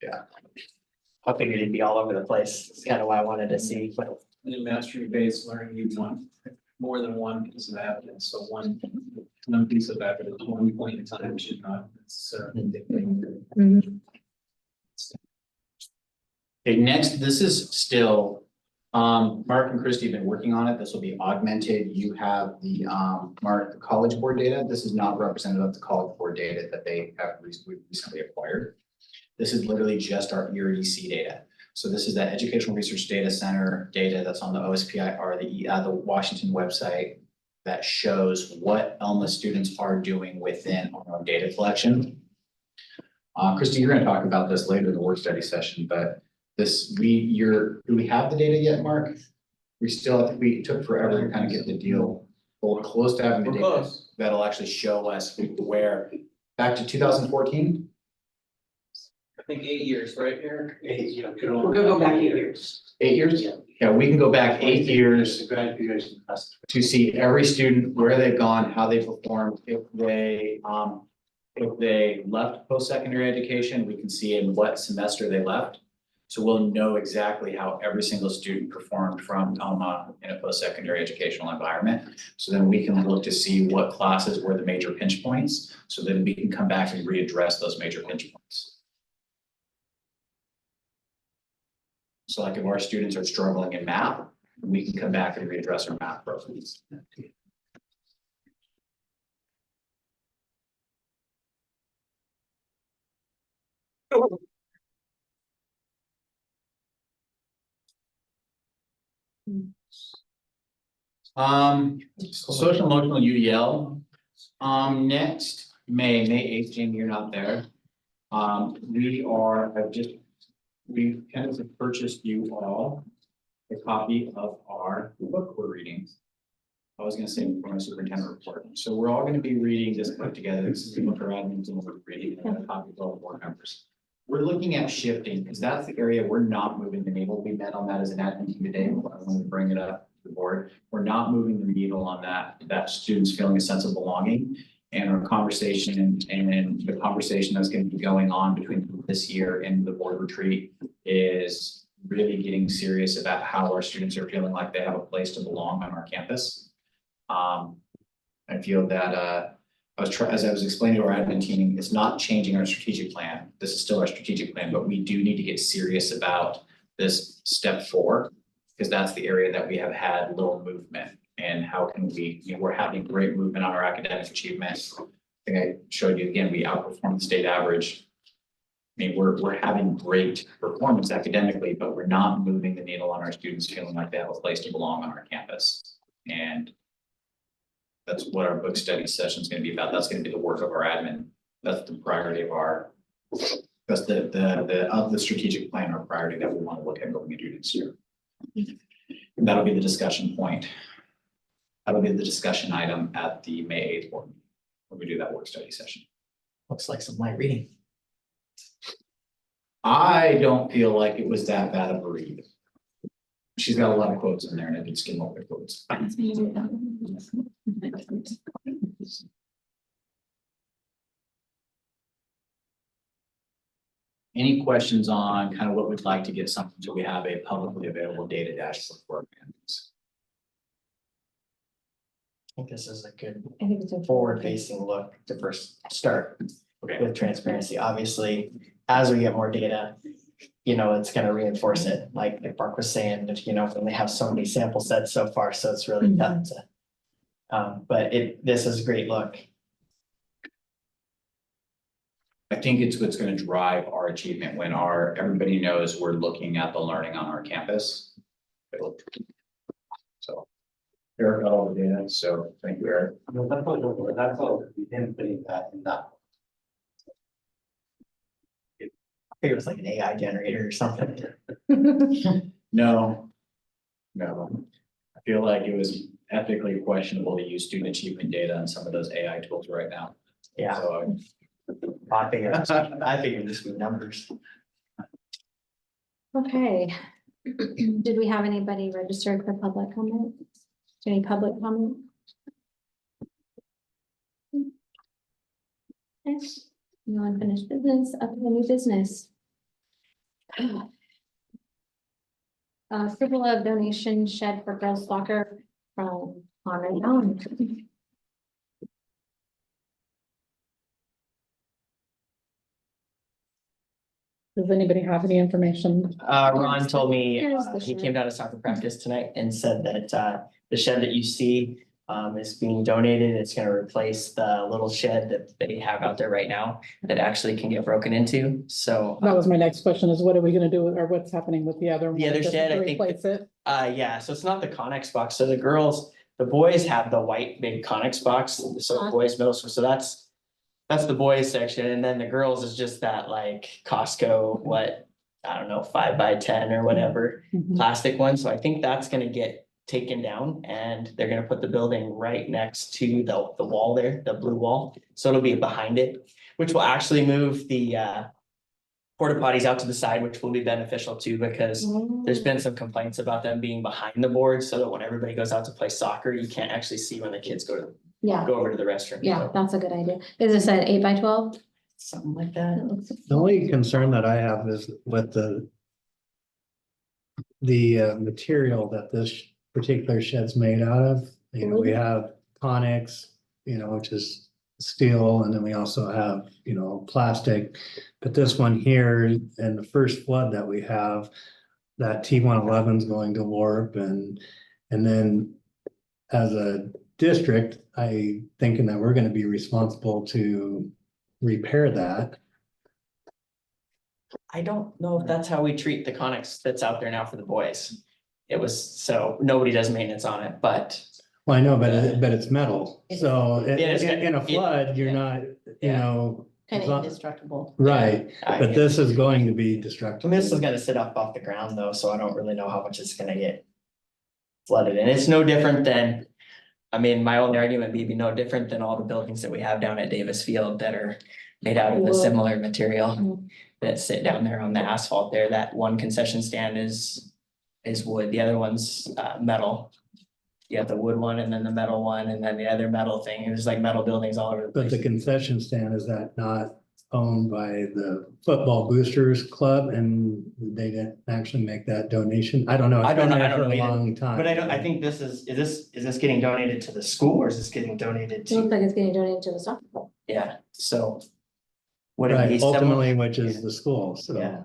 Yeah. I figured it'd be all over the place. It's kind of why I wanted to see, but In mastery-based learning, you want more than one piece of evidence, so one piece of evidence, one point in time should not necessarily dictate. Okay, next, this is still, Mark and Christie have been working on it. This will be augmented. You have the, Mark, the College Board data. This is not representative of the College Board data that they have recently acquired. This is literally just our ERDC data. So this is the Educational Research Data Center data that's on the OSPI or the Washington website that shows what Elma students are doing within our own data collection. Christy, you're going to talk about this later in the work study session, but do we have the data yet, Mark? We took forever to kind of get the deal, well, close to having the We're data close. that'll actually show us where, back to 2014? I think 8 years, right, Eric? We're gonna go back 8 years. 8 years? Yeah, we can go back 8 years Graduation. to see every student, where they've gone, how they performed, if they left post-secondary education, we can see in what semester they left. So we'll know exactly how every single student performed from Elma in a post-secondary educational environment. So then we can look to see what classes were the major pinch points, so then we can come back and readdress those major pinch points. So like if our students are struggling in math, we can come back and readdress our math programs. Social emotional UDL, next May 8th, Jamie, you're not there. We kind of purchased you all a copy of our book we're reading. I was gonna say for my superintendent report. So we're all gonna be reading this book together. This is the book our admins and we're reading and a copy of all the board members. We're looking at shifting, because that's the area we're not moving the needle. We met on that as an admin team today. I want to bring it up to the board. We're not moving the needle on that students feeling a sense of belonging. And our conversation and the conversation that's going to be going on between this year and the board retreat is really getting serious about how our students are feeling like they have a place to belong on our campus. I feel that as I was explaining to our admin team, it's not changing our strategic plan. This is still our strategic plan, but we do need to get serious about this step 4, because that's the area that we have had little movement. And how can we're having great movement on our academic achievements. I think I showed you again, we outperformed the state average. I mean, we're having great performance academically, but we're not moving the needle on our students feeling like they have a place to belong on our campus. And that's what our book study session is going to be about. That's going to be the work of our admin. That's the priority of that's the strategic plan, our priority that we want to look at going into next year. And that'll be the discussion point. That'll be the discussion item at the May 8th board meeting when we do that work study session. looks like some light reading. I don't feel like it was that bad of a read. She's got a lot of quotes in there and I did skim over the quotes. Any questions on kind of what we'd like to get something so we have a publicly available data dashboard for our families? I think this is a good I think it's a forward-facing look to first start Okay. with transparency. Obviously, as we get more data, it's gonna reinforce it. Like Mark was saying, we only have so many sample sets so far, so it's really tough to. But this is a great look. I think it's what's going to drive our achievement when everybody knows we're looking at the learning on our campus. So Eric got all the data, so thank you, Eric. No, that's all, we didn't put that in that. I think it was like an AI generator or something. No. I feel like it was ethically questionable to use student achievement data on some of those AI tools right now. Yeah, So I figured just be numbers. Okay. Did we have anybody registered for public comment? Any public comment? Okay. No unfinished business, up to the new business. Approval of donation shed for girls soccer from Honor Allen. Does anybody have any information? Ron told me, Here's the he shed. came down to soccer practice tonight and said that, the shed that you see, is being donated. It's gonna replace the little shed that they have out there right now that actually can get broken into, so. That was my next question is what are we gonna do with, or what's happening with the other one? The other Just shed, to I think Replace it? Yeah, so it's not the Connex box, so the boys have the white big Connex box, so boys middle school, so that's the boys section, and then the girls is just that like Costco, what, I don't know, 5x10 or whatever, Mhm. plastic one, so I think that's gonna get taken down, and they're gonna put the building right next to the wall there, the blue wall, so it'll be behind it, which will actually move the porta potties out to the side, which will be beneficial too, because there's been some complaints about them being behind the board, so that when everybody goes out to play soccer, you can't actually see when the kids Yeah, go over to the restroom. yeah, So, that's a good idea. Is this an 8x12? something like that. The only concern that I have is with the material that this particular shed's made out of. You know, we have Conex, you know, which is steel, and then we also have, you know, plastic. But this one here, and the first flood that we have, that T111 is going to warp, and then as a district, I thinking that we're gonna be responsible to repair that. I don't know if that's how we treat the Connex that's out there now for the boys. It was, so nobody does maintenance on it, but Well, I know, but it's metal, so it's- in a flood, you're yeah. not, you Yeah. know. Kind as of long- indestructible. Right, I but get- this is going to be destructive. This is gonna sit up off the ground though, so I don't really know how much it's gonna get flooded, and it's no different than, I mean, my only argument would be no different than all the buildings that we have down at Davis Field that are made out of a similar material that sit down there on the asphalt there. That one concession stand is wood, the other one's metal. You have the wood one and then the metal one and then the other metal thing. There's like metal buildings all over the But the place. concession stand, is that not owned by the Football Boosters Club, and they didn't actually make that donation? I don't know. It's I don't been know, I there don't for a know either. long time. But I think this is this getting donated to the school or is this getting donated It looks to, like it's getting donated to the soccer club. yeah, so. Would it be Right, similar? ultimately, which is the school, so. Yeah.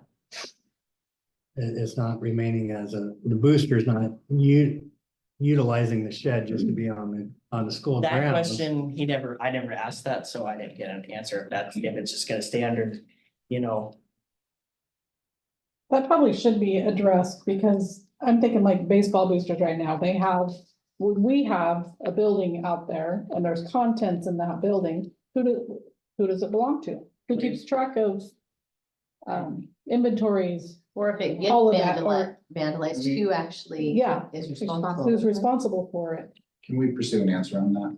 It's not remaining as the booster's not utilizing the shed just to be on the school That grounds. question, I never asked that, so I didn't get an answer if that's, if it's just gonna stay under, you know. That probably should be addressed because I'm thinking like baseball boosters right now, we have a building out there and there's contents in that building. Who does it belong to? Who keeps track of inventories? Or if it gets All of that, or- vandalized, who actually Yeah. is Who's responsible? responsible for it? Can we pursue an answer on that?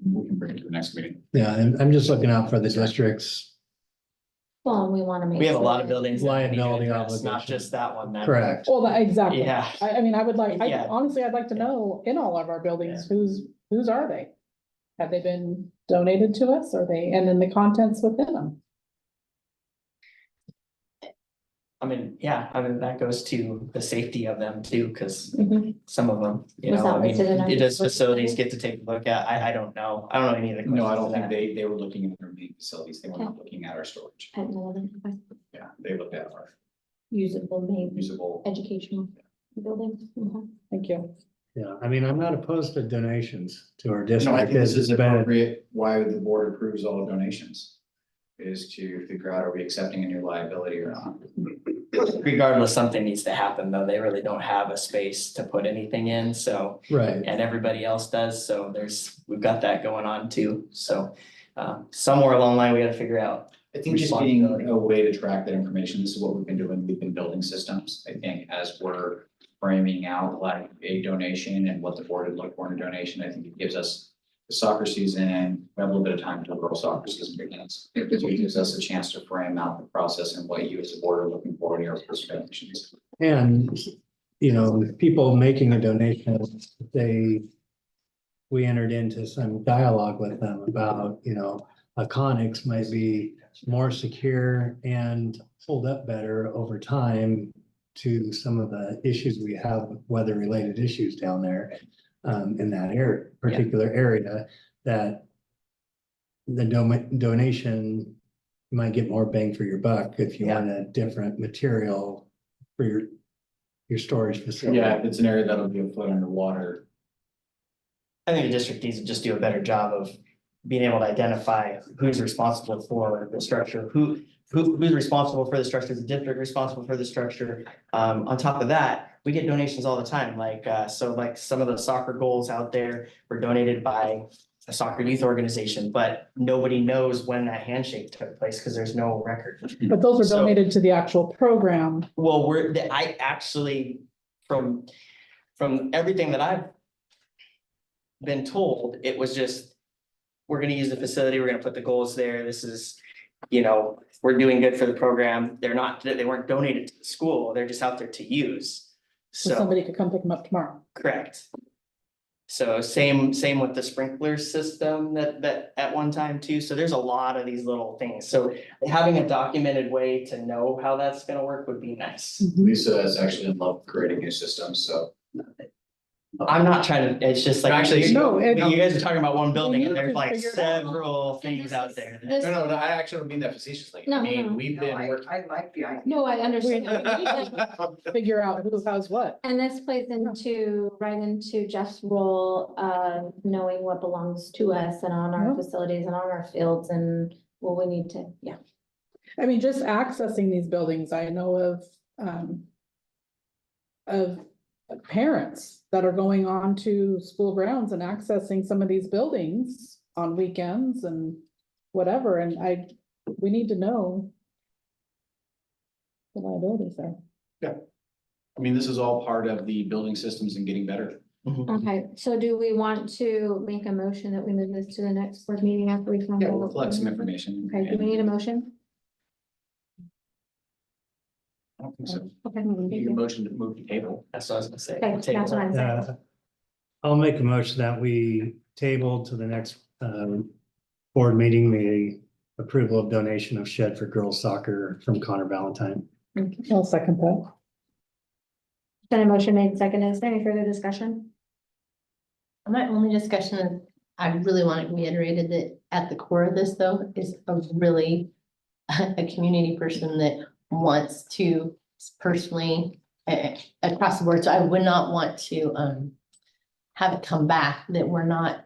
We can bring it to the next meeting. Yeah, and I'm just looking out for the districts. Well, we want to make. We have a lot sure of buildings. that we need to Liability address, Not obligation. just that one. Correct. Well, exactly. Yeah. I mean, I would like, Yeah. honestly, I'd like to know in all of our buildings, whose are they? Have they been donated to us? Are they, and then the contents within them? I mean, yeah, I mean, that goes to the safety of them too, because Mhm. some of them, you Was know, that I mean, listed in our- it does facilities get to take a look at, I don't know, I don't know any of the. No, I questions don't to think that. they were looking at their main facilities. They were not looking at our storage. At 11, okay. Yeah, they looked at our Usable, maybe usable. educational buildings. Okay. Thank you. Yeah, I mean, I'm not opposed to donations to our No, I district. think this because is it's been- appropriate, why the board approves all donations. Is to figure out, are we accepting a new liability or not? Regardless, something needs to happen, though, they really don't have a space to put anything in, so. Right, And everybody else does, so we've got that going on too, so. Somewhere along the line, we gotta figure out. I think just getting a way to track that information, this is what we've been doing, we've been building systems, I think, as we're framing out like a donation and what the board would look for in a donation, I think it gives us the soccer season, we have a little bit of time until girls soccer season begins. So it gives us a chance to frame out the process and what you as a board are looking for in your first donations. and, you know, people making a donation, we entered into some dialogue with them about, you know, a Conex might be more secure and hold up better over time to some of the issues we have, weather-related issues down there. In that area, particular area, that the donation might get more bang for your buck if you want a different material for your storage facility. Yeah, if it's an area that'll be a foot underwater. I think the district needs to just do a better job of being able to identify who's responsible for the structure, who's responsible for the structure, is the district responsible for the structure. On top of that, we get donations all the time, like, so like some of the soccer goals out there were donated by a soccer youth organization, but nobody knows when that handshake took place because there's no record. But those are So- donated to the actual program. Well, I actually, from everything that I've been told, it was just, we're gonna use the facility, we're gonna put the goals there, this is, we're doing good for the program. They weren't donated to the school, they're just out there to use. So So, somebody could come pick them up tomorrow. correct. So same with the sprinkler system that at one time too. So there's a lot of these little things. So having a documented way to know how that's gonna work would be nice. Lisa is actually in love with creating new systems, so. I'm not trying to, it's just like. Actually, No, You guys are talking about one building need and there's to like figure it out. several things out there. This- No, I actually don't mean that facetiously. No, I mean, no. we've No, been working. I like the idea. No, I understand. Figure out who has what. And this plays right into Jeff's role of knowing what belongs to us and on our Yeah. facilities and on our fields and what we need to, yeah. I mean, just accessing these buildings, I know of parents that are going on to school grounds and accessing some of these buildings on weekends and whatever, and we need to know the liabilities there. I mean, this is all part of the building systems and getting better. Okay, so do we want to make a motion that we move this to the next board meeting after we find Yeah, out? we'll collect some information. Okay, do we need a motion? I don't think so. Okay, You thank need a you. motion to move the table. That's what I was gonna say. Okay, We'll table that's what that. I'm saying. I'll make a motion that we table to the next board meeting, the approval of donation of shed for girls soccer from Connor Valentine. I'll second that. Then a motion made second. Is there any further discussion? My only discussion is, I really want it reiterated that at the core of this though, is a really a community person that wants to personally across the board. So I would not want to have it come back that we're not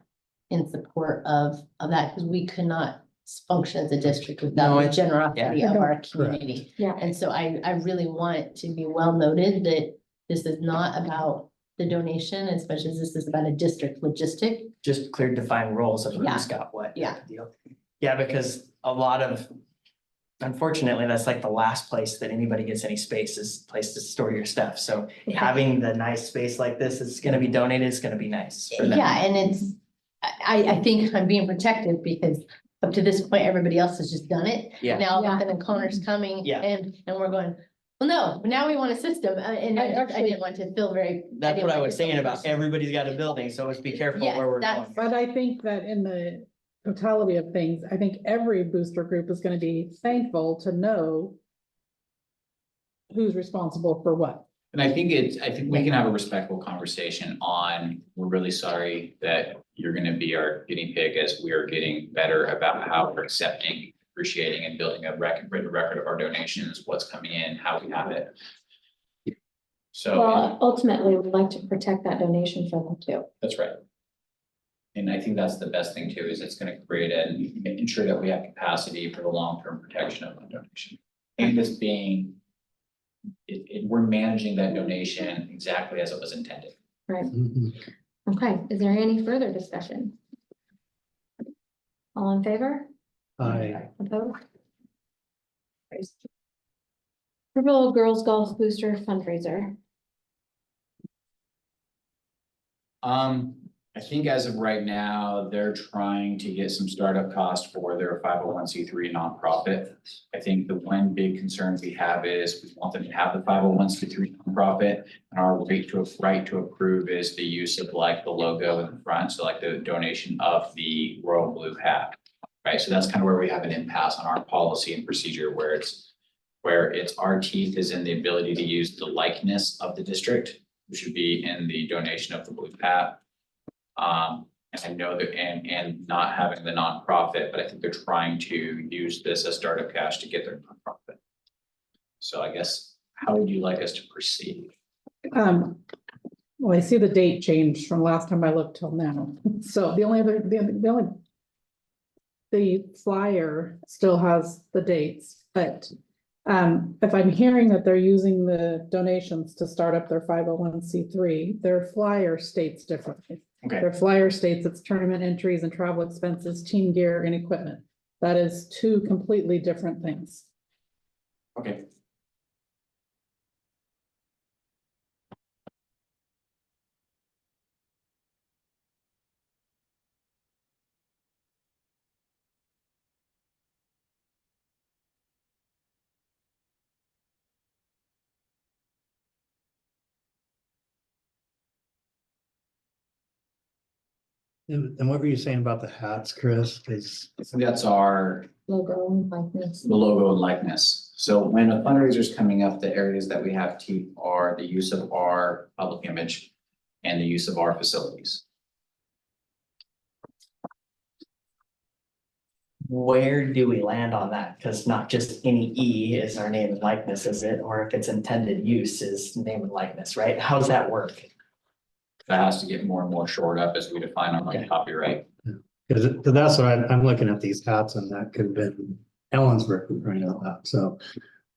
in support of that, because we could not function as a district No, without the it's- generosity yeah. of our Correct. community. Yeah. And so I really want it to be well noted that this is not about the donation as much as this is about a district logistic. Just clear defined roles of Yeah. who's got what. Yeah. Deal. Yeah, because a lot of, unfortunately, that's like the last place that anybody gets any space is place to store your stuff. So having the nice space like this, it's gonna be donated, it's gonna be nice for them. Yeah, and it's, I think I'm being protective because up to this point, everybody else has just done it. Yeah. Now, Yeah. then Connor's coming Yeah. and we're going, well, no, but now we want a system, and I didn't want to feel very. That's didn't what I want was to feel saying about personal. everybody's got a building, so let's be careful Yeah, where we're that's- going. But I think that in the totality of things, I think every booster group is gonna be thankful to know who's responsible for what. And I think we can have a respectful conversation on, we're really sorry that you're gonna be our guinea pig as we are getting better about how we're accepting, appreciating and building a written record of our donations, what's coming in, how we have it. So, Well, ultimately, we'd like to protect that donation for them too. that's right. And I think that's the best thing too, is it's gonna create and ensure that we have capacity for the long-term protection of the donation. And it's being, we're managing that donation exactly as it was intended. Mhm. Okay, is there any further discussion? All in favor? Opposed? Approval of girls golf booster fundraiser. I think as of right now, they're trying to get some startup costs for their 501c3 nonprofit. I think the one big concern we have is we want them to have the 501c3 nonprofit. And our right to approve is the use of like the logo in the front, so like the donation of the royal blue hat. Right, so that's kind of where we have an impasse on our policy and procedure where it's, where it's our teeth is in the ability to use the likeness of the district, which would be in the donation of the blue hat. And I know that, and not having the nonprofit, but I think they're trying to use this as startup cash to get their nonprofit. So I guess, how would you like us to proceed? Well, I see the date changed from last time I looked till now. So the only other, the flyer still has the dates, but if I'm hearing that they're using the donations to start up their 501c3, their flyer states differently. Okay, Their flyer states it's tournament entries and travel expenses, team gear and equipment. That is two completely different things. okay. And what were you saying about the hats, Chris? Cause So that's our, Logo like this. the logo and likeness. So when a fundraiser is coming up, the areas that we have teeth are the use of our public image and the use of our facilities. Where do we land on that? Because not just any E is our name and likeness, is it? Or if it's intended use is name and likeness, right? How does that work? That has to get more and more shored up as we define our Okay. copyright. cause that's what I'm looking at these hats and that could have been Ellen's work running on that. So,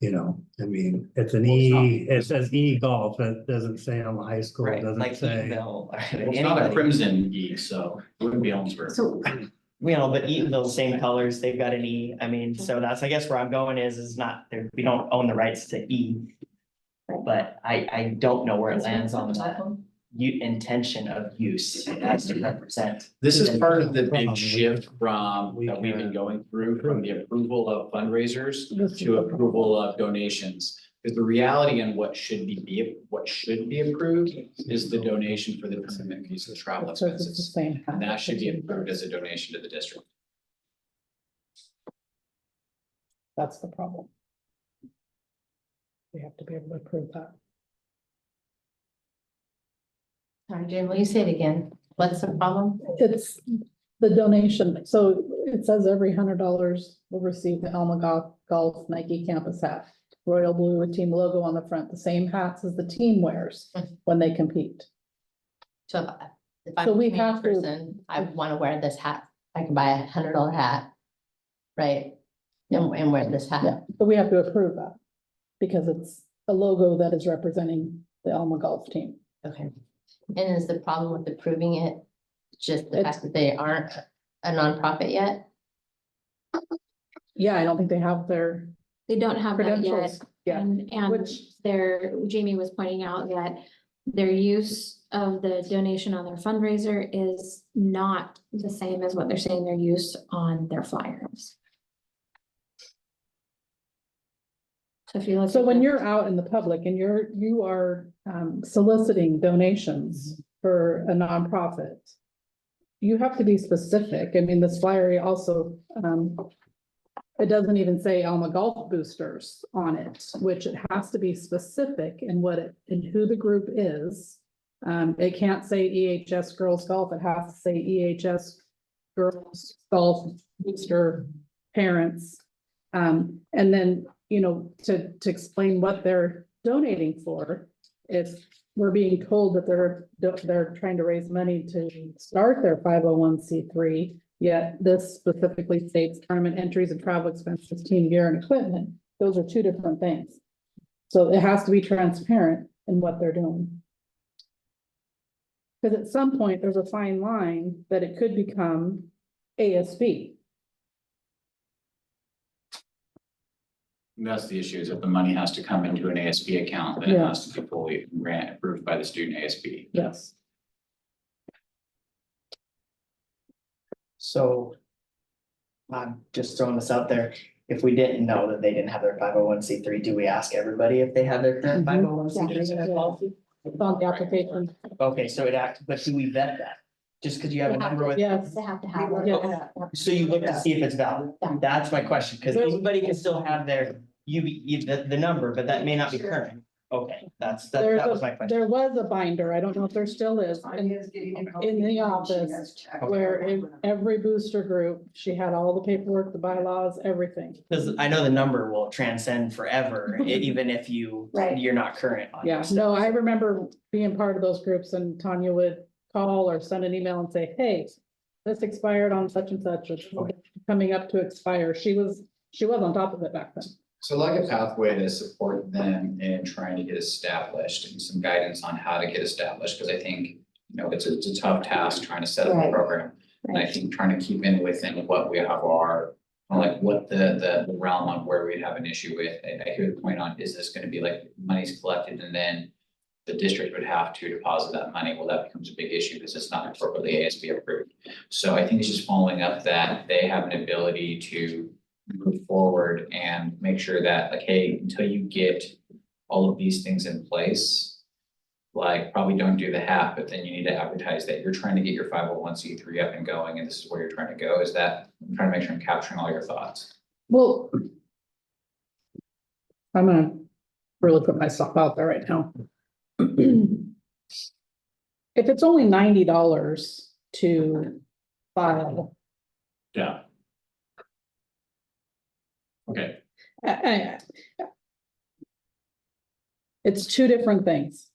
you know, I mean, it's an E, it says E golf. It doesn't say on the high school. It Right, doesn't like say. Eatonville. or It's not a anybody. crimson E, so it wouldn't be Ellensburg. So, you know, but Eatonville, same colors, they've got an E. I mean, so that's, I guess where I'm going is not, there, we don't own the rights to E. But I don't know where it lands on that intention of use as to represent. This is part of the big Problem. shift from, We that we've been can going through, from the approval of fundraisers This is to the approval of donations. Because the reality and what should be approved is the donation for the tournament fees and travel It says it's the expenses. same. And that should be approved as a donation to the district. That's the problem. We have to be able to approve that. Sorry, Jane, will you say it again? What's the problem? It's the donation. So it says every $100 will receive the Elma Golf Nike campus hat. Royal blue with team logo on the front, the same hats as the team wears when they compete. So if So I'm a we community have to- person, I want to wear this hat. I can buy $100 hat, right? And wear this Yeah, hat. but we have to approve that because it's a logo that is representing the Elma Golf team. Okay. And is the problem with approving it just the It's- fact that they aren't a nonprofit yet? Yeah, I don't think they have their They don't have that yet. credentials yet. And Which- Jamie was pointing out that their use of the donation on their fundraiser is not the same as what they're saying their use on their flyers. So if you look. So at when the- you're out in the public and you are soliciting donations for a nonprofit, you have to be specific. I mean, this flyer also, it doesn't even say Elma Golf Boosters on it, which it has to be specific in what it, and who the group is. It can't say EHS Girls Golf, it has to say EHS Girls Golf Booster Parents. And then, you know, to explain what they're donating for, if we're being told that they're trying to raise money to start their 501c3, yet this specifically states tournament entries and travel expenses, team gear and equipment. Those are two different things. So it has to be transparent in what they're doing. Because at some point, there's a fine line that it could become ASB. And that's the issue, is if the money has to come into an ASB account, then it Yeah. has to be fully grant approved by the student ASB. Yes. So. I'm just throwing this out there. If we didn't know that they didn't have their 501c3, do we ask everybody if they have their current Mhm. 501c3? It's on the application. Okay, so but do we vet that? Just because you have a number with. Yes. They have to have. it. Yes. So you look to see if it's valid. Yeah. That's my question, because anybody can still have their the number, but that may not be current. Okay, that was my question. There was a binder, I don't know if there still is, in the office where every booster group, she had all the paperwork, the bylaws, everything. Because I know the number will transcend forever, even if Right. you're not current on Yeah, this no, stuff. I remember being part of those groups and Tanya would call or send an email and say, hey, this expired on such and such, it's coming up to expire. She was on top of it back then. So like a pathway to support them in trying to get established and some guidance on how to get established, because I think, you know, it's a tough task trying to set up a Right. program. And I think trying to keep in within what we have our, like what the realm of where we have an issue with. I hear the point on, is this gonna be like money's collected and then the district would have to deposit that money? Well, that becomes a big issue because it's not appropriately ASB approved. So I think it's just following up that they have an ability to move forward and make sure that like, hey, until you get all of these things in place, like probably don't do the half, but then you need to advertise that you're trying to get your 501c3 up and going and this is where you're trying to go. Is that, I'm trying to make sure I'm capturing all your thoughts. Well, I'm gonna really put myself out there right now. If it's only $90 to file, Yeah. Okay. I- it's two different things.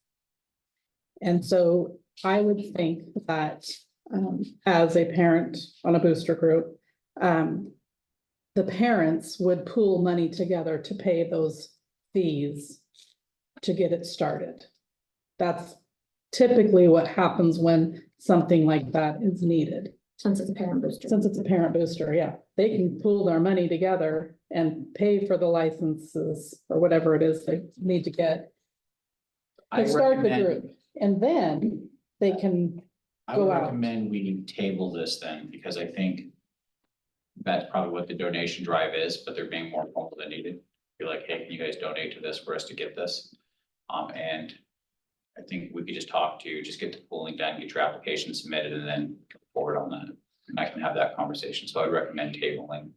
And so I would think that, as a parent on a booster group, the parents would pool money together to pay those fees to get it started. That's typically what happens when something like that is needed. Since it's a parent booster. Since it's a parent booster, yeah, they can pool their money together and pay for the licenses or whatever it is they need to get. I To start the recommend- group, and then they can, I would go out. recommend we table this then, because I think that's probably what the donation drive is, but they're being more formal than needed. Be like, hey, can you guys donate to this for us to get this? And I think we could just get the pooling done, get your application submitted, and then go forward on that. And I can have that conversation, so I'd recommend tabling.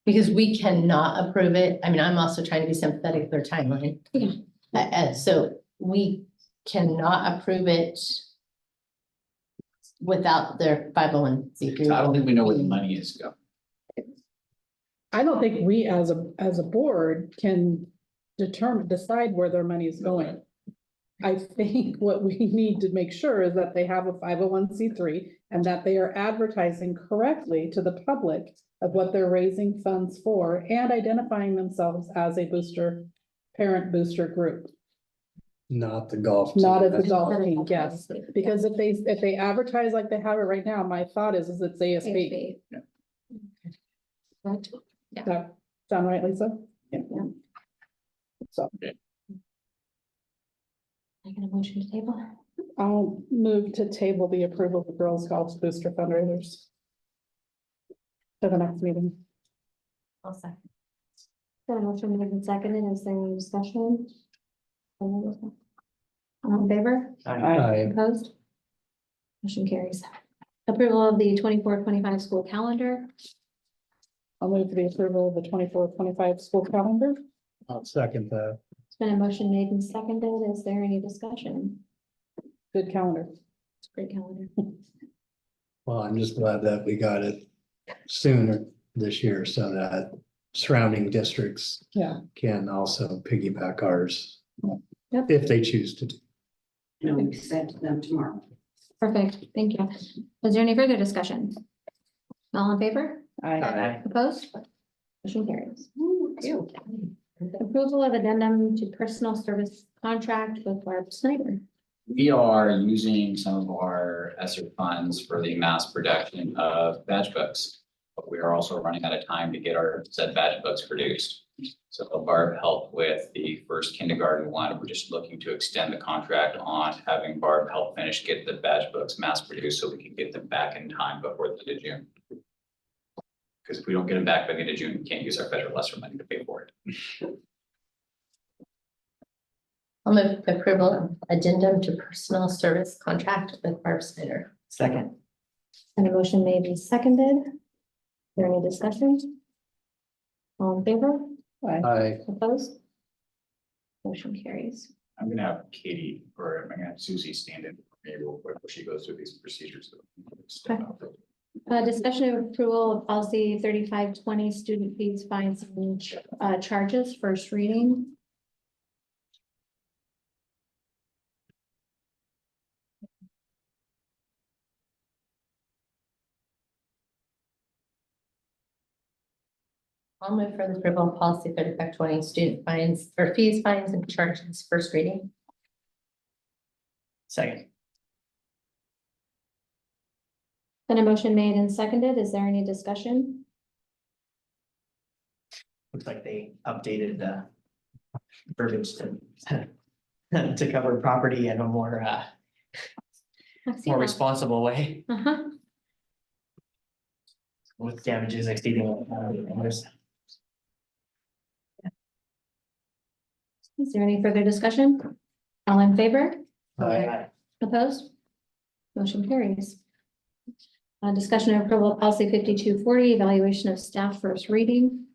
Because we cannot approve it. I mean, I'm also trying to be sympathetic with their timeline. So we cannot approve it without their 501c3. I don't think we know where the money is going. I don't think we as a board can decide where their money is going. I think what we need to make sure is that they have a 501c3 and that they are advertising correctly to the public of what they're raising funds for and identifying themselves as a parent booster group, Not the golf. team. not as a That's- golf team, yes. Because if they advertise like they have it right now, my thought is it's ASB. Right. That sound right, Lisa? Yeah. So I get a motion to table. I'll move to table the approval of the girls golf booster fundraisers to the next meeting. I'll second. Got a motion made and seconded. Is there any discussion? All in favor? Aye. Opposed? Motion carries. Approval of the 24-25 school calendar. I'll move to the approval of the 24-25 school calendar. I'll second that. It's been a motion made and seconded. Is there any discussion? Good calendar. It's a great calendar. Well, I'm just glad that we got it sooner this year so that surrounding districts Yeah. can also piggyback ours. Yep. If they choose to. And we send to them tomorrow. Perfect. Thank you. Is there any further discussion? All in favor? I, Opposed? Motion carries. Approval of addendum to personal service contract with Barb Snyder. We are using some of our ESSER funds for the mass production of badge books. But we are also running out of time to get our said badge books produced. So Barb helped with the first kindergarten one. We're just looking to extend the contract on having Barb help finish, get the badge books mass produced so we can get them back in time before the end of June. Because if we don't get them back by the end of June, we can't use our federal ESSER money to pay for it. I'll move approval of addendum to personal service contract with Barb Snyder. Second. And a motion made and seconded. Is there any discussion? All in favor? Aye. Opposed? Motion carries. I'm gonna have Katie, or I'm gonna have Susie stand in for me real quick before she goes through these procedures. Discussion of approval of policy 3520, student fees, fines, and charges, first reading. I'll move for the approval of policy 3520, student fines or fees, fines and charges, first reading. Second. Then a motion made and seconded. Is there any discussion? Looks like they updated the verbiage to to cover property in a more I've seen more that. responsible way Uh-huh. with damages exceeding. Others. Is there any further discussion? All in favor? Aye. Opposed? Motion carries. Discussion of approval of policy 5240, evaluation of staff, first reading.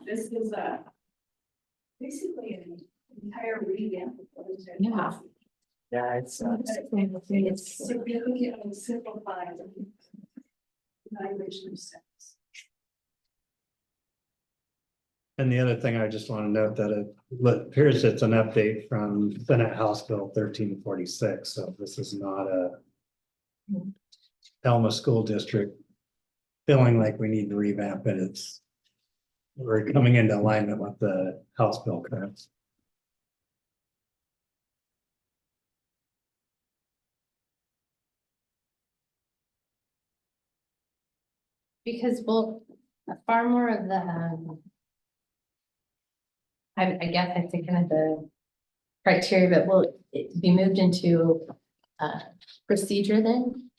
This is basically an entire revamp of the. Yeah. Yeah, it's It's Significantly simplified evaluation of steps. And the other thing I just want to note that it appears it's an update from Senate House Bill 1346, so this is not a Elma School District feeling like we need to revamp it. We're coming into alignment with the House Bill currents. Because well, far more of the, I guess I think kind of the criteria, but will it be moved into procedure then?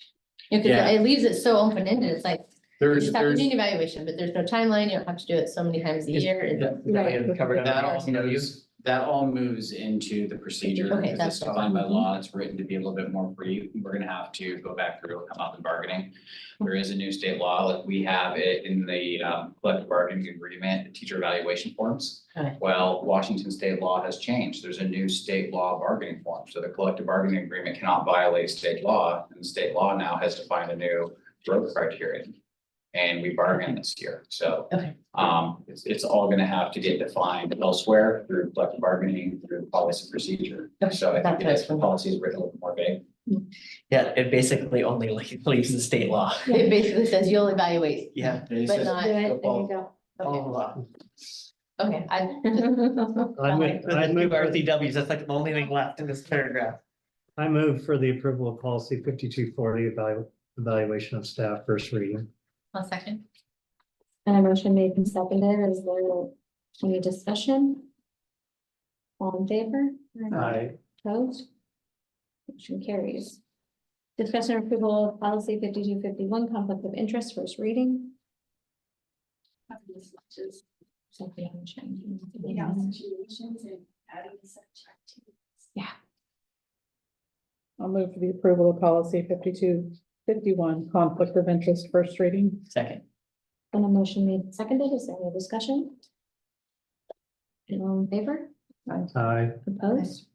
Because Yeah. it leaves it so open-ended. It's like, you There's, just have to there's, do an evaluation, but there's no timeline. You don't have to do it so many times a year. covered that under all moves, that all moves into the procedure. Okay, Because that's it's defined by law, it's written to be a little bit more free. We're gonna have to go back through, come out in bargaining. There is a new state law, like we have it in the collective bargaining agreement, the teacher evaluation forms. Okay. Well, Washington state law has changed. There's a new state law bargaining form. So the collective bargaining agreement cannot violate state law. And the state law now has defined a new growth criterion. And we bargained this year. So Okay. it's all gonna have to get defined elsewhere through collective bargaining, through policy procedure. Okay, So I think that's the policy is written a little more vague. Yeah, it basically only leaves the state law. It basically says you'll evaluate, Yeah. but not, Do it, there you go. All law. okay, I move for RTWs, that's like the only thing left in this paragraph. I move for the approval of policy 5240, evaluation of staff, first reading. One second. And a motion made and seconded. Is there any discussion? All in favor? Aye. Opposed? Motion carries. Discussion of approval of policy 5251, conflict of interest, first reading. Just Something I'm changing. yeah, situations and adding such activities. I'll move for the approval of policy 5251, conflict of interest, first reading. Second. And a motion made and seconded. Is there any discussion? And all in favor? Aye. Opposed?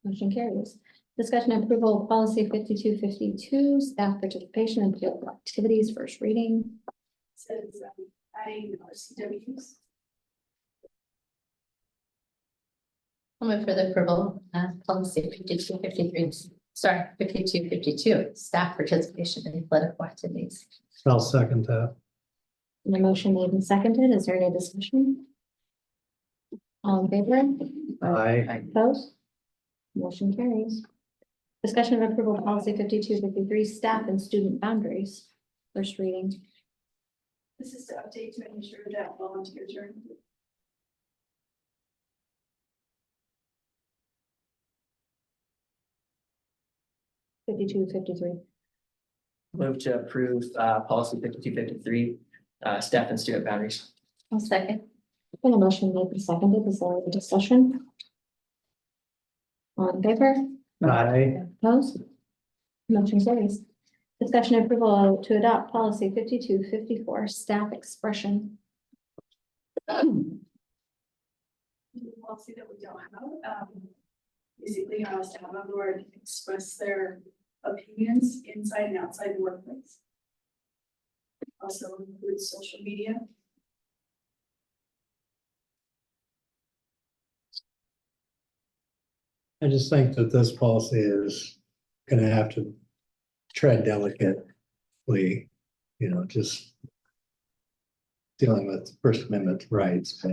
Motion carries. Discussion and approval of policy 5252, staff participation in field activities, first reading. Says adding RCWs. I'll move for the approval, policy 5253, 5252, staff participation in political activities. I'll second that. And a motion made and seconded. Is there any discussion? All in favor? Aye. Opposed? Motion carries. Discussion and approval of policy 5253, staff and student boundaries, first reading. This is to update to ensure that volunteers are. 5253. Move to approve policy 5253, staff and student boundaries. One second. And a motion made and seconded. Is there any discussion? All in favor? Aye. Opposed? Motion carries. Discussion and approval to adopt policy 5254 staff expression. Policy that we don't have, basically how staff member to express their opinions inside and outside the workplace. Also includes social media. I just think that this policy is gonna have to tread delicately, just dealing with First Amendment rights, but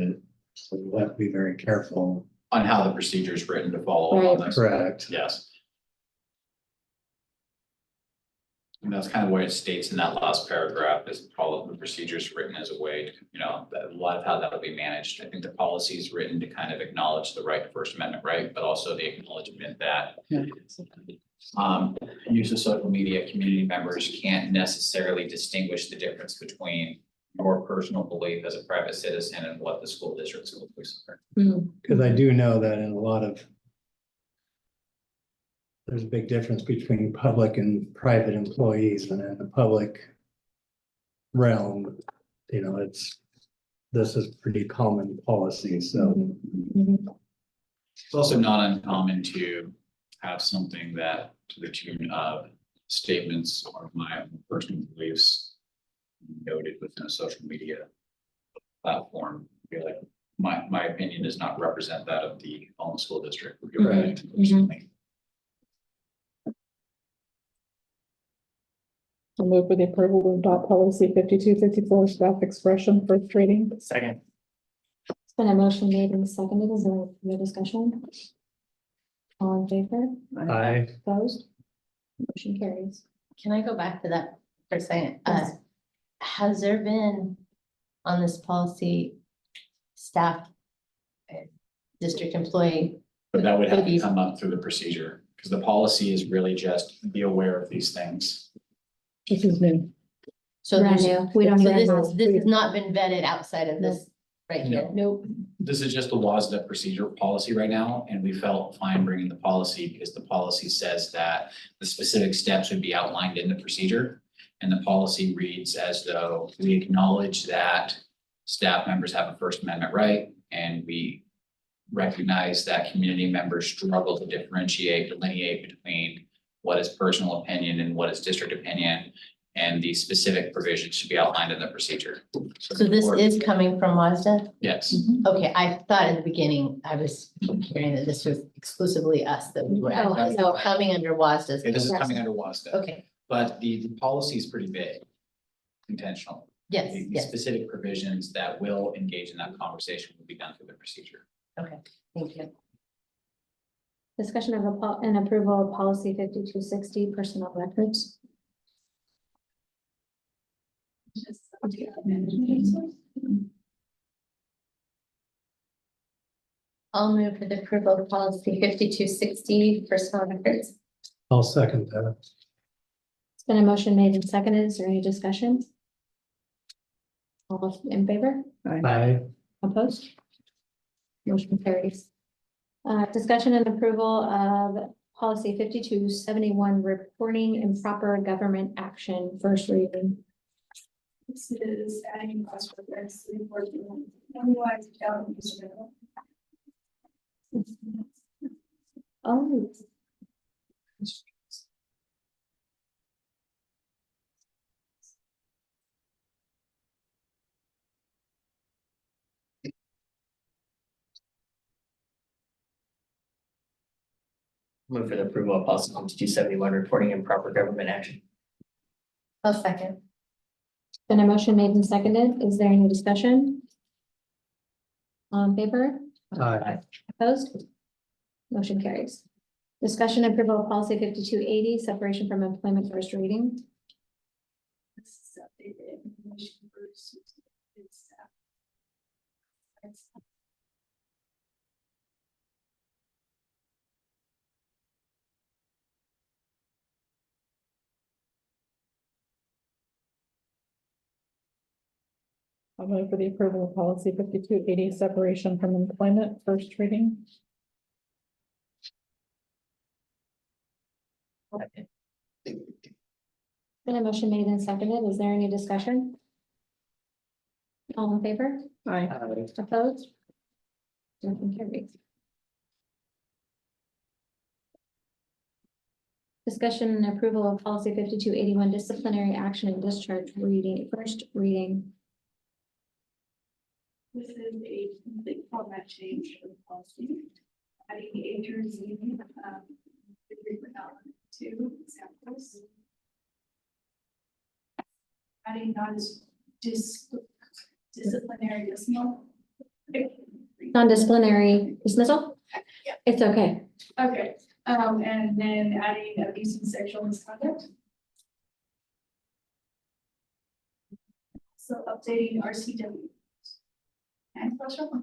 so we'll have to be very careful. On how the procedure is written to follow up on this. Correct. Yes. And that's kind of what it states in that last paragraph is follow the procedures written as a way to, that a lot of how that'll be managed. I think the policy is written to kind of acknowledge the right to First Amendment right, but also the acknowledgement that use of social media, community members can't necessarily distinguish the difference between your personal belief as a private citizen and what the school district's beliefs are. Because I do know that in a lot of there's a big difference between public and private employees, and in the public realm, this is pretty common policy, so. It's also not uncommon to have something that to the tune of statements or my personal beliefs noted within a social media platform. Be like, my opinion does not represent that of the Elma School District. Right. I'll move for the approval to adopt policy 5254 staff expression, first reading. Second. It's been a motion made and seconded. Is there any discussion? All in favor? I, Opposed? Motion carries. Can I go back to that for a second? Yes. Has there been on this policy staff, district employee? But that would have to come up through the procedure, because the policy is really just be aware of these things. This is new. So Brand there's, new. We don't so even have. this has not been vetted outside of this right here. Nope. This is just the WASDA procedure policy right now, and we felt fine bringing the policy because the policy says that the specific steps would be outlined in the procedure. And the policy reads as though we acknowledge that staff members have a First Amendment right, and we recognize that community members struggle to delineate between what is personal opinion and what is district opinion. And the specific provisions should be outlined in the procedure. So this is coming from WASDA? Yes, Okay, I thought at the beginning, I was hearing that this was exclusively us that we were No, actually no. coming under WASDA. this is coming under WASDA, Okay, but the policy is pretty big, intentional. yes, The yes, specific provisions that will engage in that conversation will be done through the procedure. thank you. Discussion of and approval of policy 5260 personnel records. I'll move for the approval of policy 5260 personnel records. I'll second that. It's been a motion made and seconded. Is there any discussion? All in favor? I, Opposed? Motion carries. Discussion and approval of policy 5271 reporting improper government action, first reading. This is adding cost records to the enforcement. Otherwise, challenges. Oh. Move for the approval of policy 5271 reporting improper government action. I'll second. Been a motion made and seconded. Is there any discussion? All in favor? I, Opposed? Motion carries. Discussion and approval of policy 5280 separation from employment, first reading. This is updated information for staff. I'll move for the approval of policy 5280 separation from employment, first reading. Been a motion made and seconded. Is there any discussion? All in favor? Aye. Opposed? Motion carries. Discussion and approval of policy 5281 disciplinary action and discharge reading, first reading. This is a complete format change for the policy. Adding A through Z, to examples. Adding disciplinary dismissal. Non-disciplinary dismissal? Yeah. It's okay. Okay, and then adding abuse and sexual misconduct. So updating RCW. And special.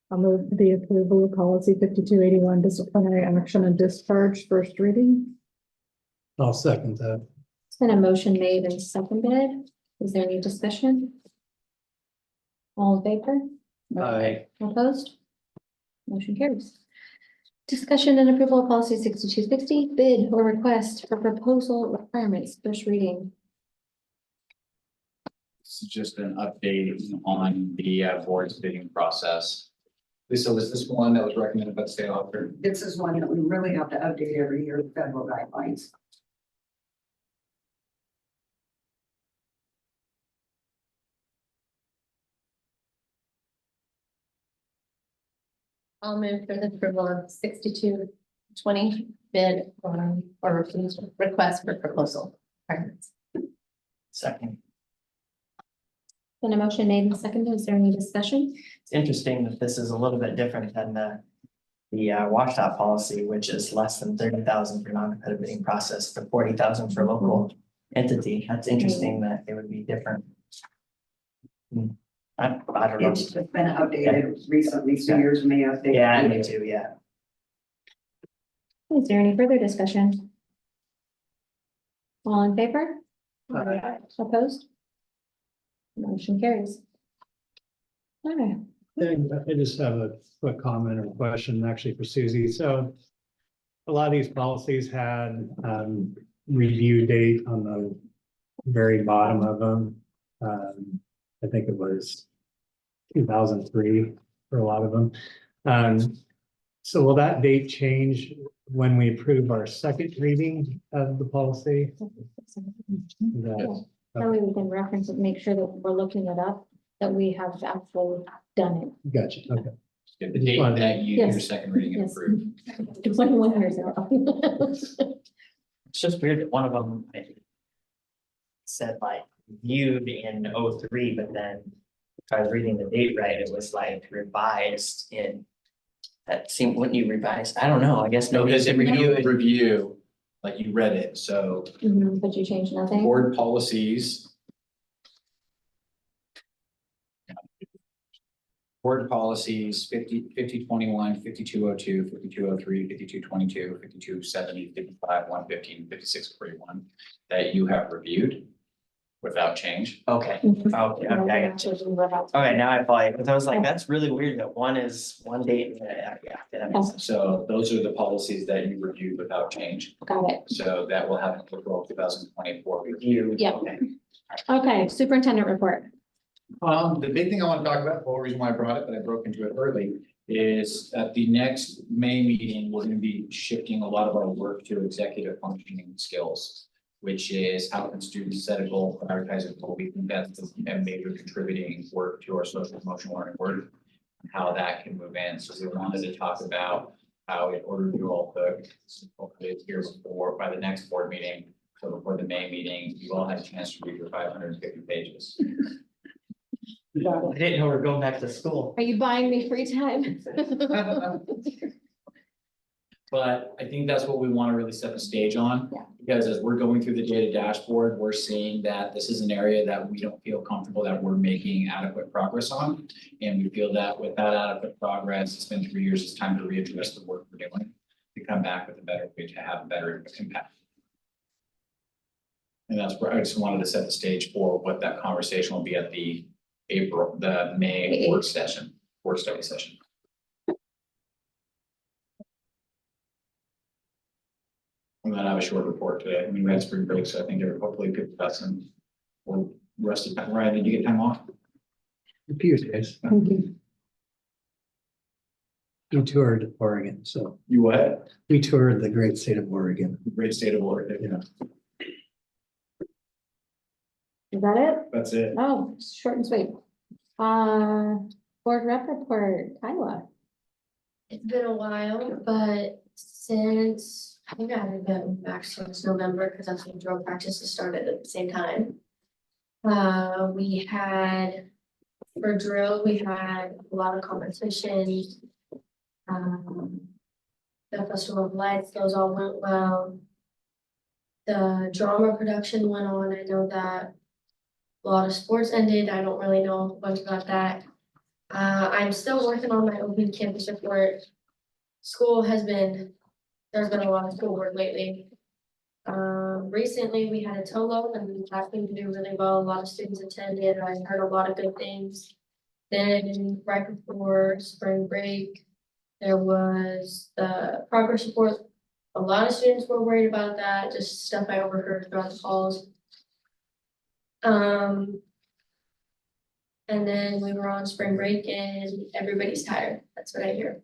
I'll move the approval of policy 5281 disciplinary action and discharge, first reading. I'll second that. It's been a motion made and seconded. Is there any discussion? All in favor? Aye. Opposed? Motion carries. Discussion and approval of policy 6260 bid or request for proposal requirements, first reading. This is just an update on the board's bidding process. Lisa, was this one that was recommended by the state auditor? This is one that we really have to update every year, with federal guidelines. I'll move for the approval of 6220 bid or refusal request for proposal. Requirements. Second. Been a motion made and seconded. Is there any discussion? It's interesting that this is a little bit different than the washout policy, which is less than 30,000 for non-competitive bidding process, to 40,000 for local entity. That's interesting that it would be different. I don't know. It's just been updated recently, so yours may update. Yeah, me too, yeah. Is there any further discussion? All in favor? Aye. Opposed? Motion carries. All right. And I just have a quick comment or question actually for Susie. So a lot of these policies had review date on the very bottom of them. I think it was 2003 for a lot of them. So will that date change when we approve our second reading of the policy? That- That way we can reference it, make sure that we're looking it up, that we have actually done Gotcha, okay. The date that your Yes. second reading and Yes. approved. it. 21 years ago. It's just weird that one of them said like viewed in 03, but then if I was reading the date right, it was like revised in. That seemed, wouldn't you revise? I don't know, I guess No, nobody because should if review you it. review, like you read it, so But you changed nothing? board policies. Board policies 5021, 5202, 5203, 5222, 5270, 55, 115, 5641 that you have reviewed without change. Okay, Mhm. okay, No, okay, I we're got you. not changing what else. Okay, now I follow you, because I was like, that's really weird that one is one date. Yeah, that makes sense. So those are the policies that you reviewed without change. Got it. So that will have an April 2024 review. You. Yeah. Okay. Okay, superintendent report. The big thing I want to talk about, the whole reason why I brought it, but I broke into it early, is at the next May meeting, we're going to be shifting a lot of our work to executive functioning skills, which is how can students set a goal, prioritize a goal. We think that's a major contributing work to our social emotional learning work, and how that can move in. So we wanted to talk about how in order to all the, hopefully it's here before, by the next board meeting, so before the May meeting, you all had a chance to read your 550 pages. I didn't know we we're going back to school. Are you buying me free time? But I think that's what we want to really set the stage on. Yeah. Because as we're going through the data dashboard, we're seeing that this is an area that we don't feel comfortable that we're making adequate progress on. And we feel that with that adequate progress, it's been 3 years, it's time to readdress the work we're doing. To come back with a better way to have a better impact. And that's where I just wanted to set the stage for what that conversation will be at the May work study session. And then I have a short report today. I mean, we had spring break, so I think hopefully people got some or rested time. Ryan, did you get time off? A few days. We toured Oregon, so You what? we toured the great state of Oregon. Great state of Oregon. Yeah. Is that it? That's it. Oh, short and sweet. Board rep report, Kyla. It's been a while, but since, I think I haven't been back since November, because that's when drill practices started at the same time. We had, for drill, we had a lot of competitions. The Festival of Lights, those all went well. The drama production went on, I know that a lot of sports ended, I don't really know much about that. I'm still working on my open campus report. There's been a lot of schoolwork lately. Recently, we had a TOLO and that seemed to do really well, a lot of students attended, I heard a lot of good things. Then right before spring break, there was the progress report. A lot of students were worried about that, just stuff I overheard throughout the calls. And then we were on spring break and everybody's tired, that's what I hear.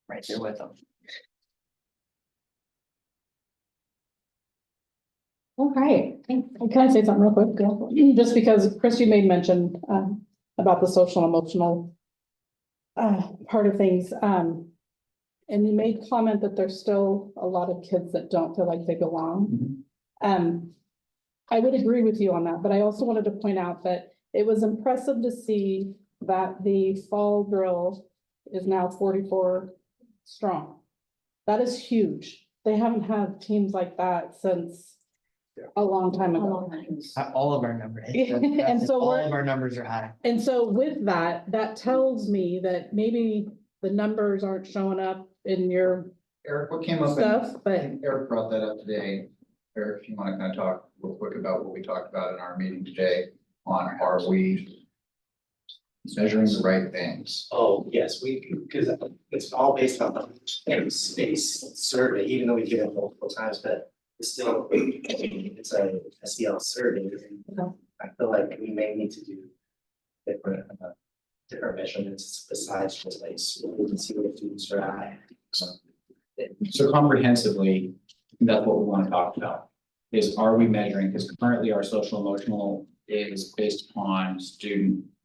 Right there with them. All right, Can I say something real quick? Go. Just because Chris, you made mention about the social and emotional part of things. And you made comment that there's still a lot of kids that don't feel like they belong. I would agree with you on that, but I also wanted to point out that it was impressive to see that the fall drill is now 44 strong. That is huge. They haven't had teams like that since a long time ago. All of our numbers. And so all we're- of our numbers are high. And so with that, that tells me that maybe the numbers aren't showing up in your Eric, what came up? stuff, but Eric brought that up today. Eric, if you want to kind of talk real quick about what we talked about in our meeting today on are we measuring the right things? Oh, yes, because it's all based on the space survey, even though we give it multiple times, but it's still, it's a SEL survey. And I feel like we may need to do different measurements besides just like we can see where students are at. So comprehensively, that's what we want to talk about, is are we measuring, because currently our social emotional is based upon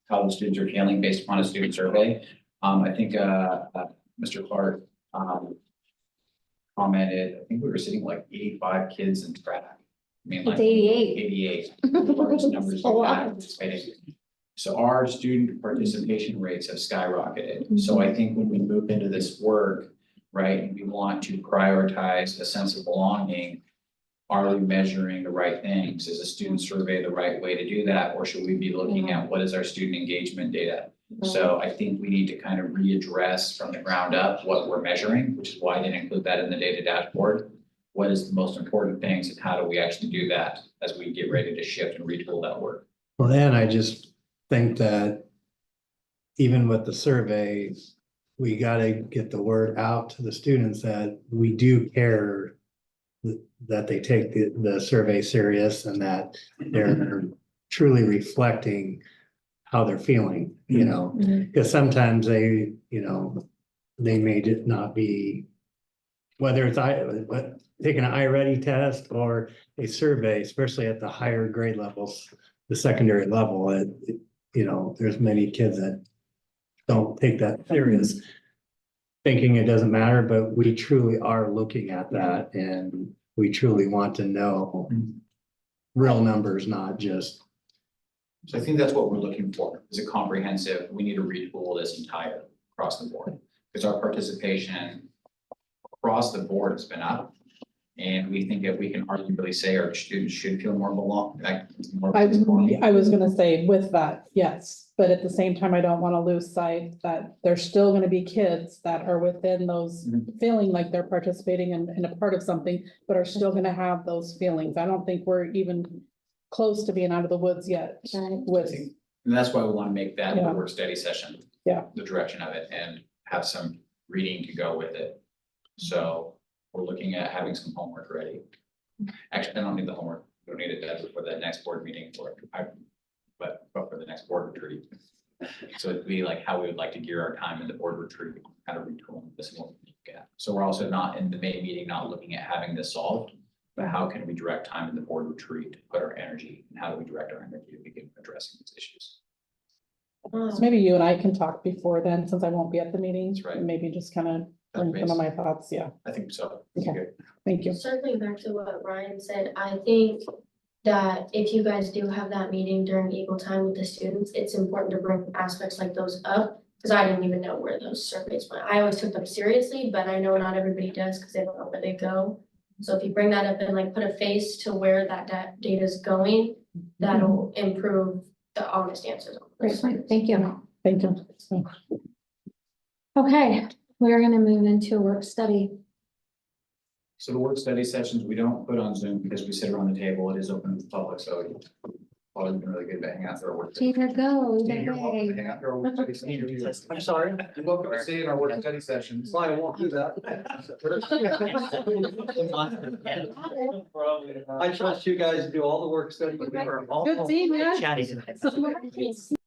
how the students are feeling based upon a student survey. I think Mr. Clark commented, I think we were sitting like 85 kids in track. I mean, like it's 88. 88. Large numbers A like lot. that anticipating. So our student participation rates have skyrocketed. So I think when we move into this work, right, and we want to prioritize a sense of belonging, are we measuring the right things? Is a student survey the right way to do that? Or should we be looking at what is our student engagement data? So I think we need to kind of readdress from the ground up what we're measuring, which is why I didn't include that in the data dashboard. What is the most important things and how do we actually do that as we get ready to shift and retool that work? Well, then I just think that even with the survey, we gotta get the word out to the students that we do care that they take the survey serious and that they're truly reflecting how they're feeling, you know, because sometimes they, you know, they may just not be, whether it's taking an iReady test or a survey, especially at the higher grade levels, the secondary level, you know, there's many kids that don't take that serious, thinking it doesn't matter, but we truly are looking at that and we truly want to know real numbers, not just. So I think that's what we're looking for, is a comprehensive, we need to retool this entire across the board. because our participation across the board has been up. And we think if we can arguably say our students should feel more more. I was gonna say with that, yes, but at the same time, I don't wanna lose sight that there's still gonna be kids that are within those feeling like they're participating in a part of something, but are still gonna have those feelings. I don't think we're even close to being out of the woods yet with, And that's why we want to make that the Yeah. work study session. Yeah. The direction of it and have some reading to go with it. So we're looking at having some homework ready. Actually, I don't need the homework. We don't need it done for the next board meeting but for the next board retreat. So it'd be like how we would like to gear our time in the board retreat, how to retool this and what we look at. So we're also not in the May meeting, not looking at having this solved, but how can we direct time in the board retreat to put our energy and how do we direct our energy to begin addressing these issues? so maybe you and I can talk before then, since I won't be at the meeting. That's right. And maybe just kind of bring some of my thoughts, yeah, I think so. Okay. Good. thank you. Circling back to what Ryan said, I think that if you guys do have that meeting during Eagle time with the students, it's important to bring aspects like those up. Cause I didn't even know where those surveys went. I always took them seriously, but I know not everybody does because they don't know where they go. So if you bring that up and like put a face to where that data is going, that'll improve the honest answers. On Great those point, thank you. Thank you. Okay, we're gonna move into work study. So the work study sessions, we don't put on Zoom because we sit around the table. It is open to the public, so it's always been really good to hang out through our work. Peter, go, You're welcome to yay. hang out through our work study sessions. I'm sorry. You're welcome to stay in our work study sessions. I won't do that. I trust you guys to do all the work study. Good seeing you. Chatty tonight.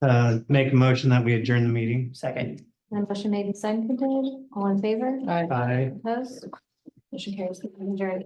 Make a motion that we adjourn the meeting. Second. And motion made and seconded, all in favor? Aye. Aye. Opposed? Motion carries. Adjourned.